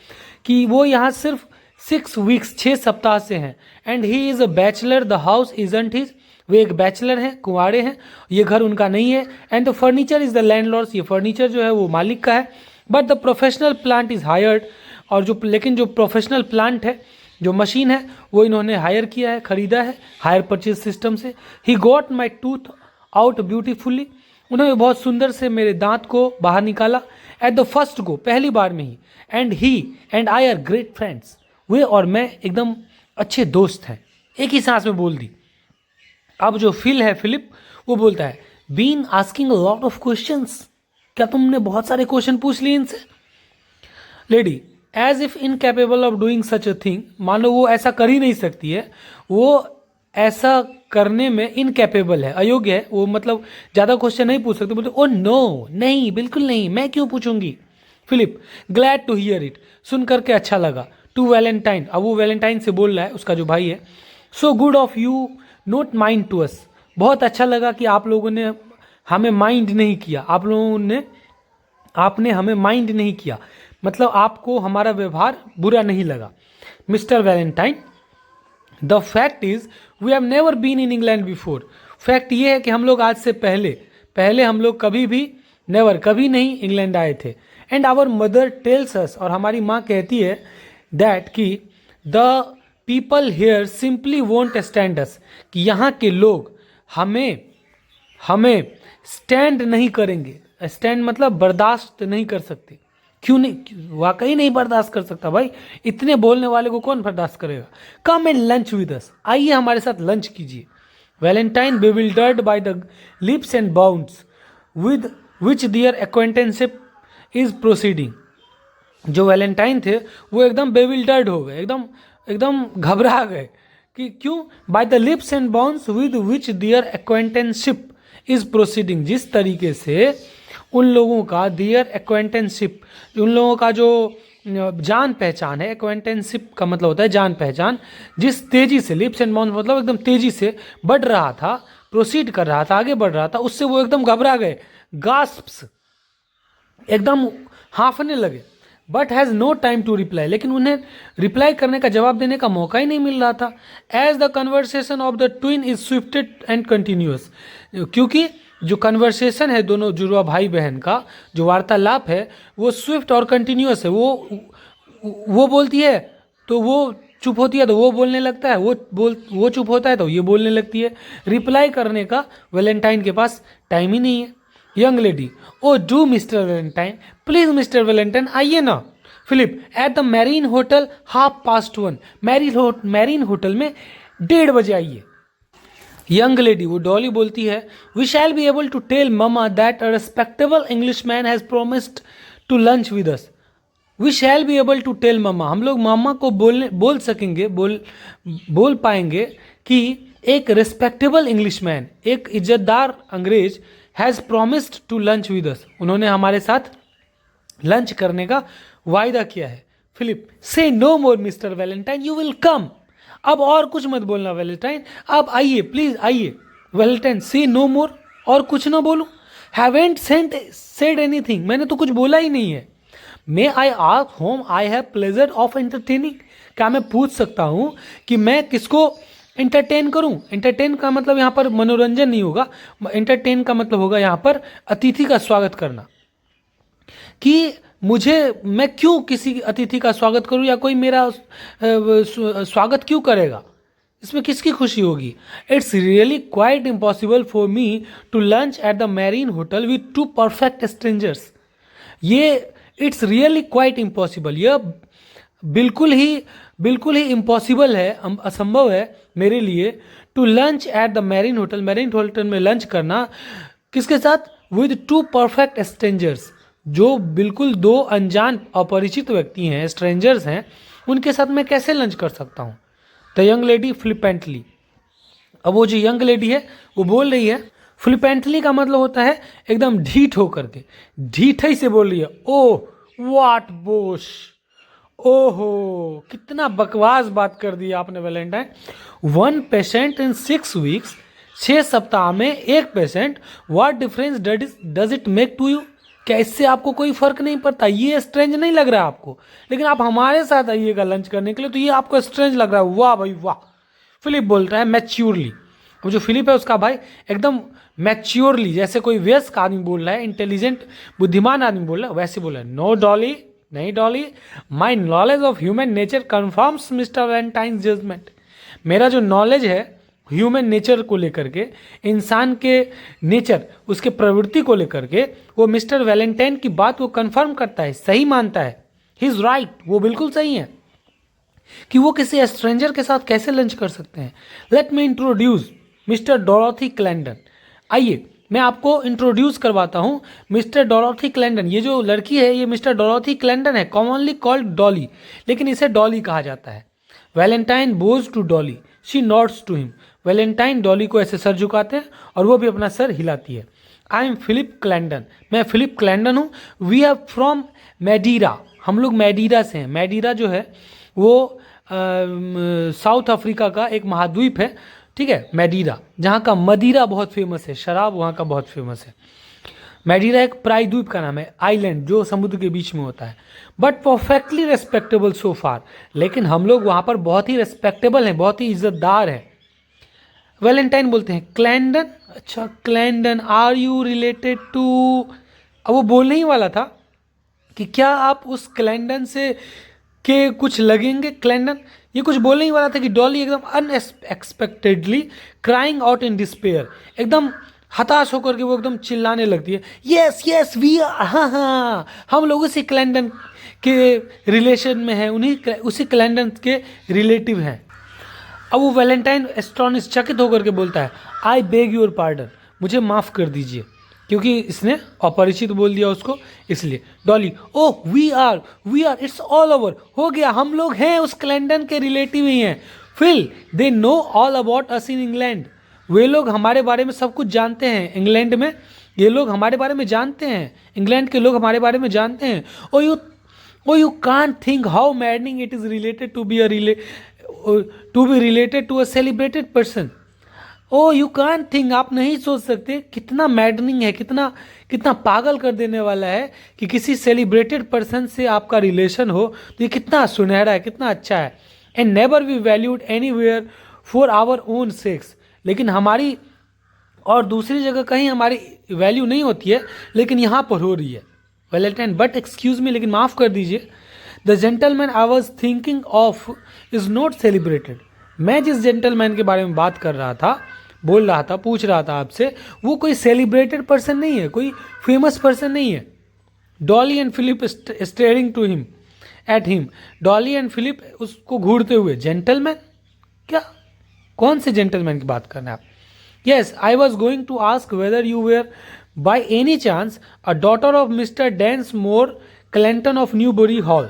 Speaker 1: कि वो यहाँ सिर्फ 6 वीक्स 6 सप्ताह से हैं। And he is a bachelor, the house isn't his, वे एक बैचलर हैं, कुंवारे हैं, ये घर उनका नहीं है। And the furniture is the landlords, ये फर्नीचर जो है वो मालिक का है। But the professional plant is hired, और जो लेकिन जो प्रोफेशनल प्लांट है, जो मशीन है, वो इन्होंने हायर किया है, खरीदा है हायर परचेज सिस्टम से। He got my tooth out beautifully, उन्होंने बहुत सुंदर से मेरे दांत को बाहर निकाला। एट द फर्स्ट गो, पहली बार में ही। And he and I are great friends, वे और मैं एकदम अच्छे दोस्त हैं, एक ही सांस में बोल दी। अब जो फिल है, फिलिप, वो बोलता है, been asking a lot of questions, क्या तुमने बहुत सारे क्वेश्चन पूछ लिए इनसे। Lady, as if incapable of doing such a thing, मानो वो ऐसा कर ही नहीं सकती है, वो ऐसा करने में इनकैपेबल है, अयोग्य है, वो मतलब ज़्यादा क्वेश्चन नहीं पूछ सकते। बोलते ओ नो, नहीं बिल्कुल नहीं, मैं क्यों पूछूंगी। Philip, glad to hear it, सुन करके अच्छा लगा। टू वैलेंटाइन, अब वो वैलेंटाइन से बोल रहा है, उसका जो भाई है। So good of you not mind to us, बहुत अच्छा लगा कि आप लोगों ने हमें माइंड नहीं किया, आपने हमें माइंड नहीं किया, मतलब आपको हमारा व्यवहार बुरा नहीं लगा। Mr Valentine, the fact is we have never been in England before, fact ये है कि हम लोग आज से पहले हम लोग कभी भी नेवर, कभी नहीं इंग्लैंड आए थे। And our mother tells us, और हमारी माँ कहती है दैट कि the people here simply won't stand us, कि यहाँ के लोग हमें स्टैंड नहीं करेंगे। स्टैंड मतलब बर्दाश्त नहीं कर सकते। क्यों नहीं, वाकई नहीं बर्दाश्त कर सकता भाई, इतने बोलने वाले को कौन बर्दाश्त करेगा। कम एंड लंच विद अस, आइए हमारे साथ लंच कीजिए। Valentine bewildered by the leaps and bounds with which their acquaintanceship is proceeding, जो वैलेंटाइन थे वो एकदम बेविल्डर्ड हो गए, एकदम घबरा गए कि क्यों। By the leaps and bounds with which their acquaintanceship is proceeding, जिस तरीके से उन लोगों का दियर एक्वेंटेंसशिप, उन लोगों का जो जान पहचान है, एक्वेंटेंसशिप का मतलब होता है जान पहचान, जिस तेजी से, लिप्स एंड बाउंड्स मतलब एकदम तेजी से बढ़ रहा था, प्रोसीड कर रहा था, आगे बढ़ रहा था, उससे वो एकदम घबरा गए, गास्प्स, एकदम हांफने लगे। But has no time to reply, लेकिन उन्हें रिप्लाई करने का, जवाब देने का मौका ही नहीं मिल रहा था। As the conversation of the twin is swift and continuous, क्योंकि जो कन्वर्सेशन है दोनों जुड़वा भाई बहन का, जो वार्तालाप है वो स्विफ्ट और कंटिन्यूअस है। वो बोलती है तो वो चुप होती है, तो वो बोलने लगता है, वो चुप होता है तो ये बोलने लगती है। रिप्लाई करने का वैलेंटाइन के पास टाइम ही नहीं है। Young lady, oh do Mr Valentine, please Mr Valentine आइए ना। Philip, at the Marine hotel 1:30, Marine hotel में 1:30 बजे आइए। यंग लेडी, वो डॉली बोलती है, we shall be able to tell mama that a respectable English man has promised to lunch with us. We shall be able to tell mama, हम लोग मामा को बोल सकेंगे, बोल पाएंगे कि एक रिस्पेक्टेबल इंग्लिश मैन, एक इज्जतदार अंग्रेज, has promised to lunch with us, उन्होंने हमारे साथ लंच करने का वायदा किया है। Philip, say no more Mr Valentine, you will come, अब और कुछ मत बोलना वैलेंटाइन, अब आइए प्लीज आइए। वैलेंटाइन, से नो मोर, और कुछ ना बोलूं। हैवेंट सेड एनीथिंग, मैंने तो कुछ बोला ही नहीं है। May I ask whom I have pleasure of entertaining, क्या मैं पूछ सकता हूं कि मैं किसको एंटरटेन करूं। एंटरटेन का मतलब यहाँ पर मनोरंजन नहीं होगा, एंटरटेन का मतलब होगा यहाँ पर अतिथि का स्वागत करना, कि मैं क्यों किसी अतिथि का स्वागत करूं, या कोई मेरा स्वागत क्यों करेगा, इसमें किसकी खुशी होगी। It's really quite impossible for me to lunch at the Marine hotel with 2 perfect strangers, ये इट्स रियली क्वाइट इम्पॉसिबल, यह बिल्कुल ही इम्पॉसिबल है, असंभव है मेरे लिए to lunch at the Marine hotel, Marine hotel में लंच करना, किसके साथ? विद टू परफेक्ट स्ट्रेंजर्स, जो बिल्कुल दो अनजान अपरिचित व्यक्ति हैं, स्ट्रेंजर्स हैं, उनके साथ मैं कैसे लंच कर सकता हूँ? द यंग लेडी फ्लिपेंटली, अब वो जो यंग लेडी है वो बोल रही है, फ्लिपेंटली का मतलब होता है एकदम ढीठ होकर के, ढीठई से बोल रही है, ओह व्हाट बोश, ओहो कितना बकवास बात कर दी आपने वैलेंटाइन। 1 पेशेंट इन 6 वीक्स, 6 सप्ताह में 1 patient, what difference does it make to you, क्या इससे आपको कोई फर्क नहीं पड़ता? ये स्ट्रेंज नहीं लग रहा है आपको, लेकिन आप हमारे साथ आइएगा लंच करने के लिए तो ये आपको स्ट्रेंज लग रहा है। वाह भाई वाह, फिलिप बोल रहा है मैच्योरली। अब जो फिलिप है उसका भाई एकदम मैच्योरली, जैसे कोई वयस्क आदमी बोल रहा है, इंटेलिजेंट बुद्धिमान आदमी बोल रहा है, वैसे बोल रहा है। नो डॉली, नहीं Dolly, my knowledge of human nature confirms Mr Valentine judgment, मेरा जो नॉलेज है ह्यूमन नेचर को लेकर के, इंसान के नेचर, उसके प्रवृत्ति को लेकर के, वो मिस्टर वैलेंटाइन की बात वो कंफर्म करता है, सही मानता है। ही इज राइट, वो बिल्कुल सही है कि वो किसी स्ट्रेंजर के साथ कैसे लंच कर सकते हैं। Let me introduce mister Dorothy Clandon, आइए मैं आपको इंट्रोड्यूस करवाता हूँ मिस्टर डोरोथी क्लैंडन। ये जो लड़की है ये मिस्टर डोरोथी क्लैंडन है, कॉमनली कॉल्ड डॉली, लेकिन इसे डॉली कहा जाता है। Valentine bows to Dolly, she nods to him, Valentine Dolly को ऐसे सर झुकाते हैं और वो भी अपना सर हिलाती है। आई एम फिलिप क्लैंडन, मैं फिलिप क्लैंडन हूँ। वी आर फ्रॉम मैडीरा, हम लोग मैडीरा से हैं। मैडीरा जो है वो साउथ अफ्रीका का एक महाद्वीप है, ठीक है, मैडीरा, जहाँ का मदिरा बहुत फेमस है, शराब वहाँ का बहुत फेमस है। मैडीरा एक प्रायद्वीप का नाम है, आइलैंड जो समुद्र के बीच में होता है, बट परफेक्टली रेस्पेक्टेबल सो फार, लेकिन हम लोग वहाँ पर बहुत ही रेस्पेक्टेबल हैं, बहुत ही इज्जतदार हैं। वैलेंटाइन बोलते हैं क्लैंडन, अच्छा क्लैंडन, आर यू रिलेटेड टू, अब वो बोलने ही वाला था कि क्या आप उस क्लैंडन से के कुछ लगेंगे क्लैंडन, ये कुछ बोलने ही वाला था कि डॉली एकदम unexpectedly crying out in despair, एकदम हताश होकर के वो एकदम चिल्लाने लगती है, यस यस वी आर, हाँ हाँ हम लोग उसी क्लैंडन के रिलेशन में हैं, उसी क्लैंडन के रिलेटिव हैं। अब वो वैलेंटाइन एस्ट्रॉनिश चकित होकर के बोलता है, आई बेग योर पार्डन, मुझे माफ़ कर दीजिए, क्योंकि इसने अपरिचित बोल दिया उसको, इसलिए। Dolly, oh we are it's all over, हो गया, हम लोग हैं उस क्लैंडन के रिलेटिव ही हैं। Phil they know all about us in England, वे लोग हमारे बारे में सब कुछ जानते हैं, इंग्लैंड में ये लोग हमारे बारे में जानते हैं, इंग्लैंड के लोग हमारे बारे में जानते हैं। Oh you can't think how maddening it is related to be related to a celebrated person. Oh you can't think, आप नहीं सोच सकते कितना मैडनिंग है, कितना पागल कर देने वाला है कि किसी सेलिब्रेटेड पर्सन से आपका रिलेशन हो, तो ये कितना सुनहरा है, कितना अच्छा है। And never we valued anywhere for our own sex, लेकिन हमारी और दूसरी जगह कहीं हमारी वैल्यू नहीं होती है, लेकिन यहाँ पर हो रही है। वैलेंटाइन, बट एक्सक्यूज मी, लेकिन माफ़ कर दीजिए, the gentleman I was thinking of is not celebrated, मैं जिस जेंटलमैन के बारे में बात कर रहा था, बोल रहा था, पूछ रहा था आपसे, वो कोई सेलिब्रेटेड पर्सन नहीं है, कोई फेमस पर्सन नहीं है। Dolly and Philip staring to him at him, Dolly and Philip उसको घूरते हुए, जेंटलमैन, क्या कौन से जेंटलमैन की बात करना है आप? Yes, I was going to ask whether you were by any chance a daughter of mister Densmore Clandon of Newbury Hall.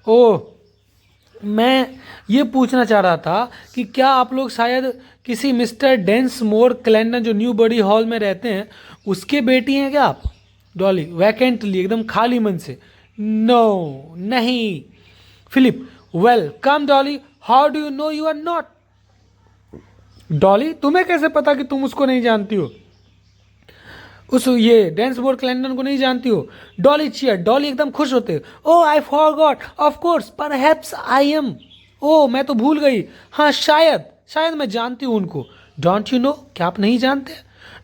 Speaker 1: Oh, मैं ये पूछना चाह रहा था कि क्या आप लोग शायद किसी मिस्टर डेंस मोर क्लैंडन जो न्यूबरी हॉल में रहते हैं उसके बेटी हैं क्या आप? डॉली वैकेंटली, एकदम खाली मन से, नो नहीं। Philip, well come Dolly, how do you know you are not? Dolly, तुम्हें कैसे पता कि तुम उसको नहीं जानती हो, उस ये डेंस मोर क्लैंडन को नहीं जानती हो? डॉली चियर, डॉली एकदम खुश होते, oh I forgot, of course, perhaps I am, oh मैं तो भूल गई, हाँ शायद मैं जानती हूँ उनको। डोंट यू नो, क्या आप नहीं जानते?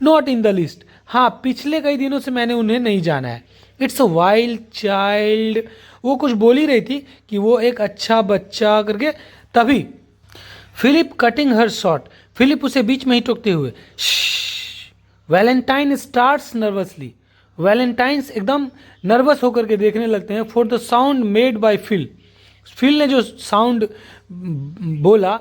Speaker 1: नॉट इन द लिस्ट, हाँ पिछले कई दिनों से मैंने उन्हें नहीं जाना है। इट्स अ वाइल्ड चाइल्ड, वो कुछ बोल ही रही थी कि वो एक अच्छा बच्चा करके, तभी Philip cutting her short, Philip उसे बीच में ही टोकते हुए, वैलेंटाइन स्टार्ट्स नर्वसली, वैलेंटाइन्स एकदम नर्वस होकर के देखने लगते हैं for the sound made by Phil. Phil ने जो साउंड बोला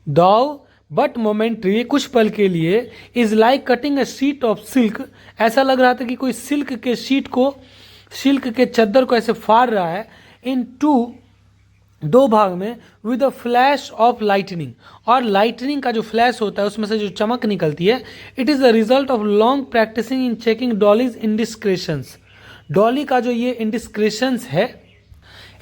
Speaker 1: दाउ बट मोमेंट्री, कुछ पल के लिए, is like cutting a sheet of silk, ऐसा लग रहा था कि कोई सिल्क के शीट को, सिल्क के चद्दर को ऐसे फाड़ रहा है, इन टू, दो भाग में, with a flash of lightning, और लाइटनिंग का जो फ्लैश होता है उसमें से जो चमक निकलती है, it is the result of long practising in checking Dolly's indiscretions. Dolly का जो ये इंडिस्क्रेशंस है,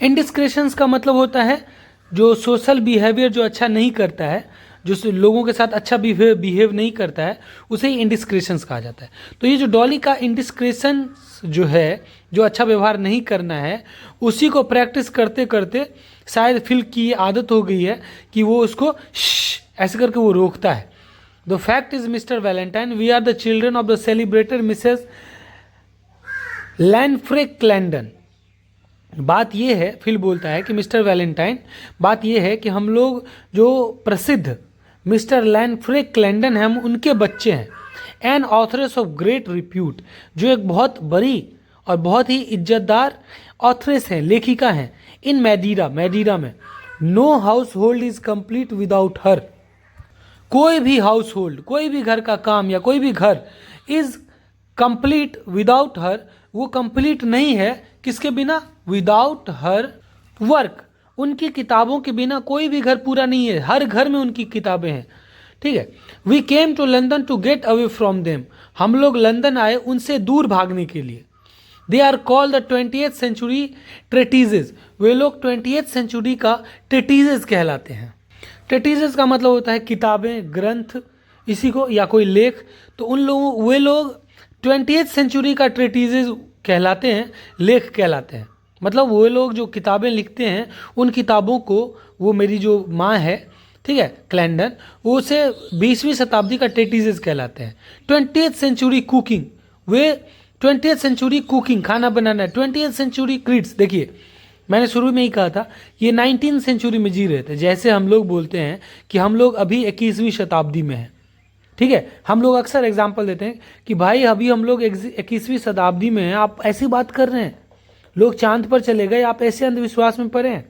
Speaker 1: इंडिस्क्रेशंस का मतलब होता है जो सोशल बिहेवियर जो अच्छा नहीं करता है, जो लोगों के साथ अच्छा बिहेव नहीं करता है, उसे ही इंडिस्क्रेशंस कहा जाता है। तो ये जो डॉली का इंडिस्क्रेशंस जो है, जो अच्छा व्यवहार नहीं करना है, उसी को प्रैक्टिस करते करते शायद फिल की ये आदत हो गई है कि वो उसको ऐसे करके वो रोकता है। The fact is mister Valentine, we are the children of the celebrated missus Lanfrey Clandon. बात यह है, फिल बोलता है कि मिस्टर वैलेंटाइन, बात यह है कि हम लोग जो प्रसिद्ध मिस्टर लैनफ्रे क्लैंडन हैं, हम उनके बच्चे हैं। An authoress of great repute, जो एक बहुत बड़ी और बहुत ही इज्जतदार ऑथरेस हैं, लेखिका हैं। इन मैदीरा, मैदीरा में, no household is complete without her, कोई भी हाउस होल्ड, कोई भी घर का काम या कोई भी घर इज कंप्लीट विदाउट हर, वो कंप्लीट नहीं है किसके बिना, विदाउट हर वर्क, उनकी किताबों के बिना कोई भी घर पूरा नहीं है, हर घर में उनकी किताबें हैं। ठीक है। We came to London to get away from them, हम लोग लंदन आए उनसे दूर भागने के लिए। They are called the 20th century treatises, वे लोग 20th सेंचुरी का ट्रेटीजेस कहलाते हैं। ट्रेटीजेस का मतलब होता है किताबें, ग्रंथ, इसी को, या कोई लेख। तो उन लोगों, वे लोग 20th सेंचुरी का ट्रेटीजेस कहलाते हैं, लेख कहलाते हैं। मतलब वो लोग जो किताबें लिखते हैं, उन किताबों को, वो मेरी जो माँ है, ठीक है, क्लैंडन, वो उसे 20वीं शताब्दी का ट्रेटीजेस कहलाते हैं। 20th सेंचुरी कुकिंग, वे 20th सेंचुरी कुकिंग, खाना बनाना है। 20th सेंचुरी क्रिट्स, देखिए मैंने शुरू में ही कहा था, ये 19th सेंचुरी में जी रहे थे। जैसे हम लोग बोलते हैं कि हम लोग अभी 21वीं शताब्दी में हैं, ठीक है, हम लोग अक्सर एग्जाम्पल देते हैं कि भाई अभी हम लोग 21वीं शताब्दी में हैं, आप ऐसी बात कर रहे हैं, लोग चांद पर चले गए, आप ऐसे अंधविश्वास में पड़े हैं।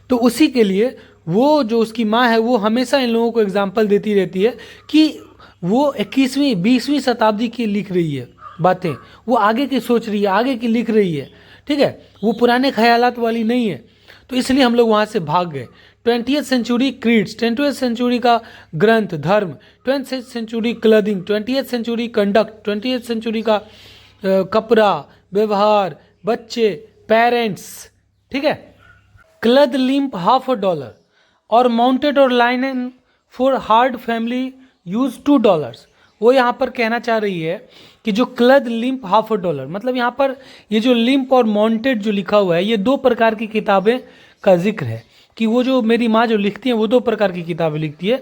Speaker 1: तो उसी के लिए वो जो उसकी माँ है, वो हमेशा इन लोगों को एग्जाम्पल देती रहती है कि वो 21वीं 20वीं शताब्दी की लिख रही है बातें, वो आगे की सोच रही है, आगे की लिख रही है, ठीक है, वो पुराने ख्यालात वाली नहीं है। तो इसलिए हम लोग वहाँ से भाग गए। 20th century creeds, 20th century का ग्रंथ, धर्म, 20th century clothing, 20th century conduct, 20th century का कपड़ा, व्यवहार, बच्चे, पेरेंट्स, ठीक है। क्लद लिम्प $50 और माउंटेड और लाइनन फॉर हार्ड फैमिली यूज $2। वो यहाँ पर कहना चाह रही है कि जो क्लद लिम्प $50, मतलब यहाँ पर ये जो लिम्प और माउंटेड जो लिखा हुआ है, ये दो प्रकार की किताबें का जिक्र है कि वो जो मेरी माँ जो लिखती है, वो दो प्रकार की किताबें लिखती है।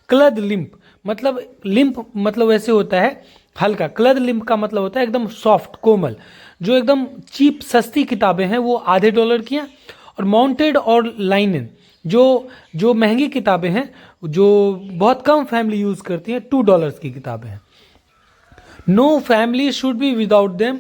Speaker 1: क्लद लिम्प मतलब, लिम्प मतलब ऐसे होता है हल्का, क्लद लिम्प का मतलब होता है एकदम सॉफ्ट, कोमल। जो एकदम चीप सस्ती किताबें हैं वो $0.5 की हैं, और माउंटेड और लाइनन जो महंगी किताबें हैं, जो बहुत कम फैमिली यूज़ करती हैं, $2 की किताबें हैं। No family should be without them,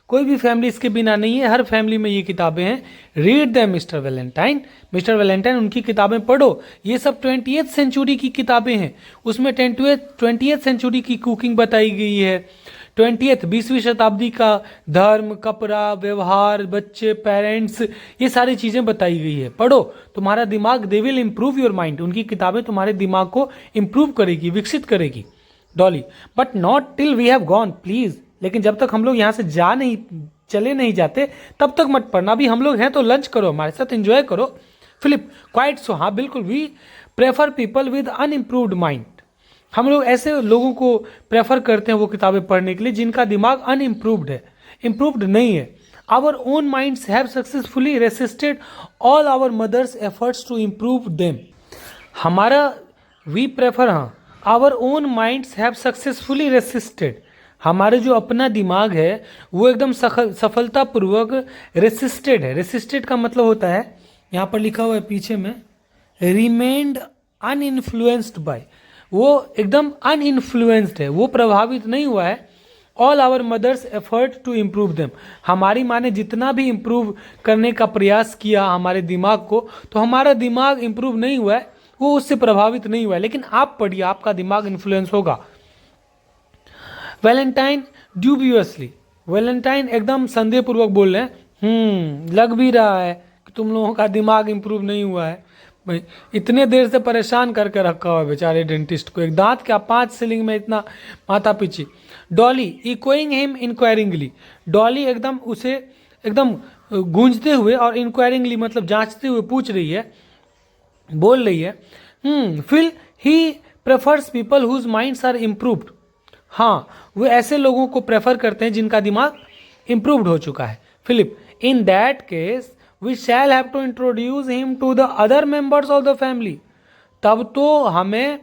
Speaker 1: कोई भी फैमिली इसके बिना नहीं है, हर फैमिली में ये किताबें हैं। Read them mister Valentine, mister Valentine उनकी किताबें पढ़ो। ये सब 20th सेंचुरी की किताबें हैं, उसमें 20th सेंचुरी की कुकिंग बताई गई है, 20वीं शताब्दी का धर्म, कपड़ा, व्यवहार, बच्चे, पेरेंट्स, ये सारी चीज़ें बताई गई है। पढ़ो, तुम्हारा दिमाग, they will improve your mind, उनकी किताबें तुम्हारे दिमाग को इम्प्रूव करेगी, विकसित करेगी। Dolly, but not till we have gone please, लेकिन जब तक हम लोग यहाँ से चले नहीं जाते तब तक मत पढ़ना। अभी हम लोग हैं तो लंच करो, हमारे साथ एंजॉय करो। फिलिप, क्वाइट सो, हाँ बिल्कुल, we prefer people with unimproved mind, हम लोग ऐसे लोगों को प्रेफर करते हैं वो किताबें पढ़ने के लिए जिनका दिमाग अनइम्प्रूव्ड है, इम्प्रूव्ड नहीं है। Our own minds have successfully resisted all our mothers' efforts to improve them, हमारा वी प्रेफर, हाँ, our own minds have successfully resisted, हमारे जो अपना दिमाग है वो एकदम सफलतापूर्वक रेसिस्टेड है। रेसिस्टेड का मतलब होता है, यहाँ पर लिखा हुआ है पीछे में, रिमेन्ड अनइन्फ्लुएंस्ड बाय, वो एकदम अनइन्फ्लुएंस्ड है, वो प्रभावित नहीं हुआ है all our mothers' effort to improve them. हमारी माँ ने जितना भी इम्प्रूव करने का प्रयास किया हमारे दिमाग को, तो हमारा दिमाग इम्प्रूव नहीं हुआ है, वो उससे प्रभावित नहीं हुआ है। लेकिन आप पढ़िए, आपका दिमाग इन्फ्लुएंस होगा। वैलेंटाइन ड्यूबियसली, वैलेंटाइन एकदम संदेहपूर्वक बोल रहे हैं, लग भी रहा है कि तुम लोगों का दिमाग इम्प्रूव नहीं हुआ है। भाई इतने देर से परेशान करके रखा हुआ है बेचारे डेंटिस्ट को, एक दांत क्या 5 सीलिंग में इतना माथा पीछे। डॉली इक्वाइंग हिम इंक्वायरिंगली, डॉली एकदम उसे एकदम गूंजते हुए और इंक्वायरिंगली मतलब जांचते हुए पूछ रही है, बोल रही है, Phil he prefers people whose minds are improved. हाँ, वो ऐसे लोगों को प्रेफर करते हैं जिनका दिमाग इम्प्रूव्ड हो चुका है। Philip, in that case we shall have to introduce him to the other members of the family. तब तो हमें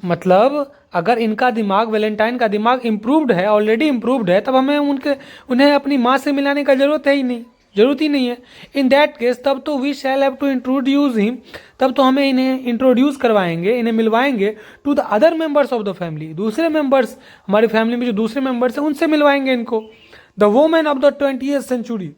Speaker 1: मतलब अगर इनका दिमाग, वैलेंटाइन का दिमाग इम्प्रूव्ड है, ऑलरेडी इम्प्रूव्ड है, तब हमें उन्हें अपनी माँ से मिलाने का जरूरत ही नहीं है। इन दैट केस तब तो we shall have to introduce him, तब तो हमें इन्हें इंट्रोड्यूस करवाएंगे, इन्हें मिलवाएंगे to the other members of the family, दूसरे मेंबर्स, हमारी फैमिली में जो दूसरे मेंबर्स हैं उनसे मिलवाएंगे इनको। The women of the 20th century,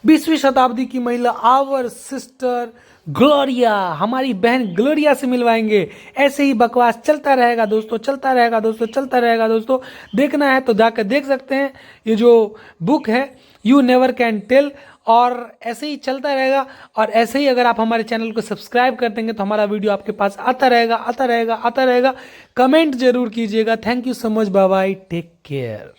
Speaker 1: 20वीं शताब्दी की महिला, आवर सिस्टर ग्लोरिया, हमारी बहन ग्लोरिया से मिलवाएंगे। ऐसे ही बकवास चलता रहेगा दोस्तों, चलता रहेगा दोस्तों, चलता रहेगा दोस्तों। देखना है तो जाकर देख सकते हैं, ये जो बुक है यू नेवर कैन टेल, और ऐसे ही चलता रहेगा। और ऐसे ही अगर आप हमारे चैनल को सब्सक्राइब कर देंगे तो हमारा वीडियो आपके पास आता रहेगा, आता रहेगा, आता रहेगा। कमेंट जरूर कीजिएगा। Thank you so much, bye bye, take care.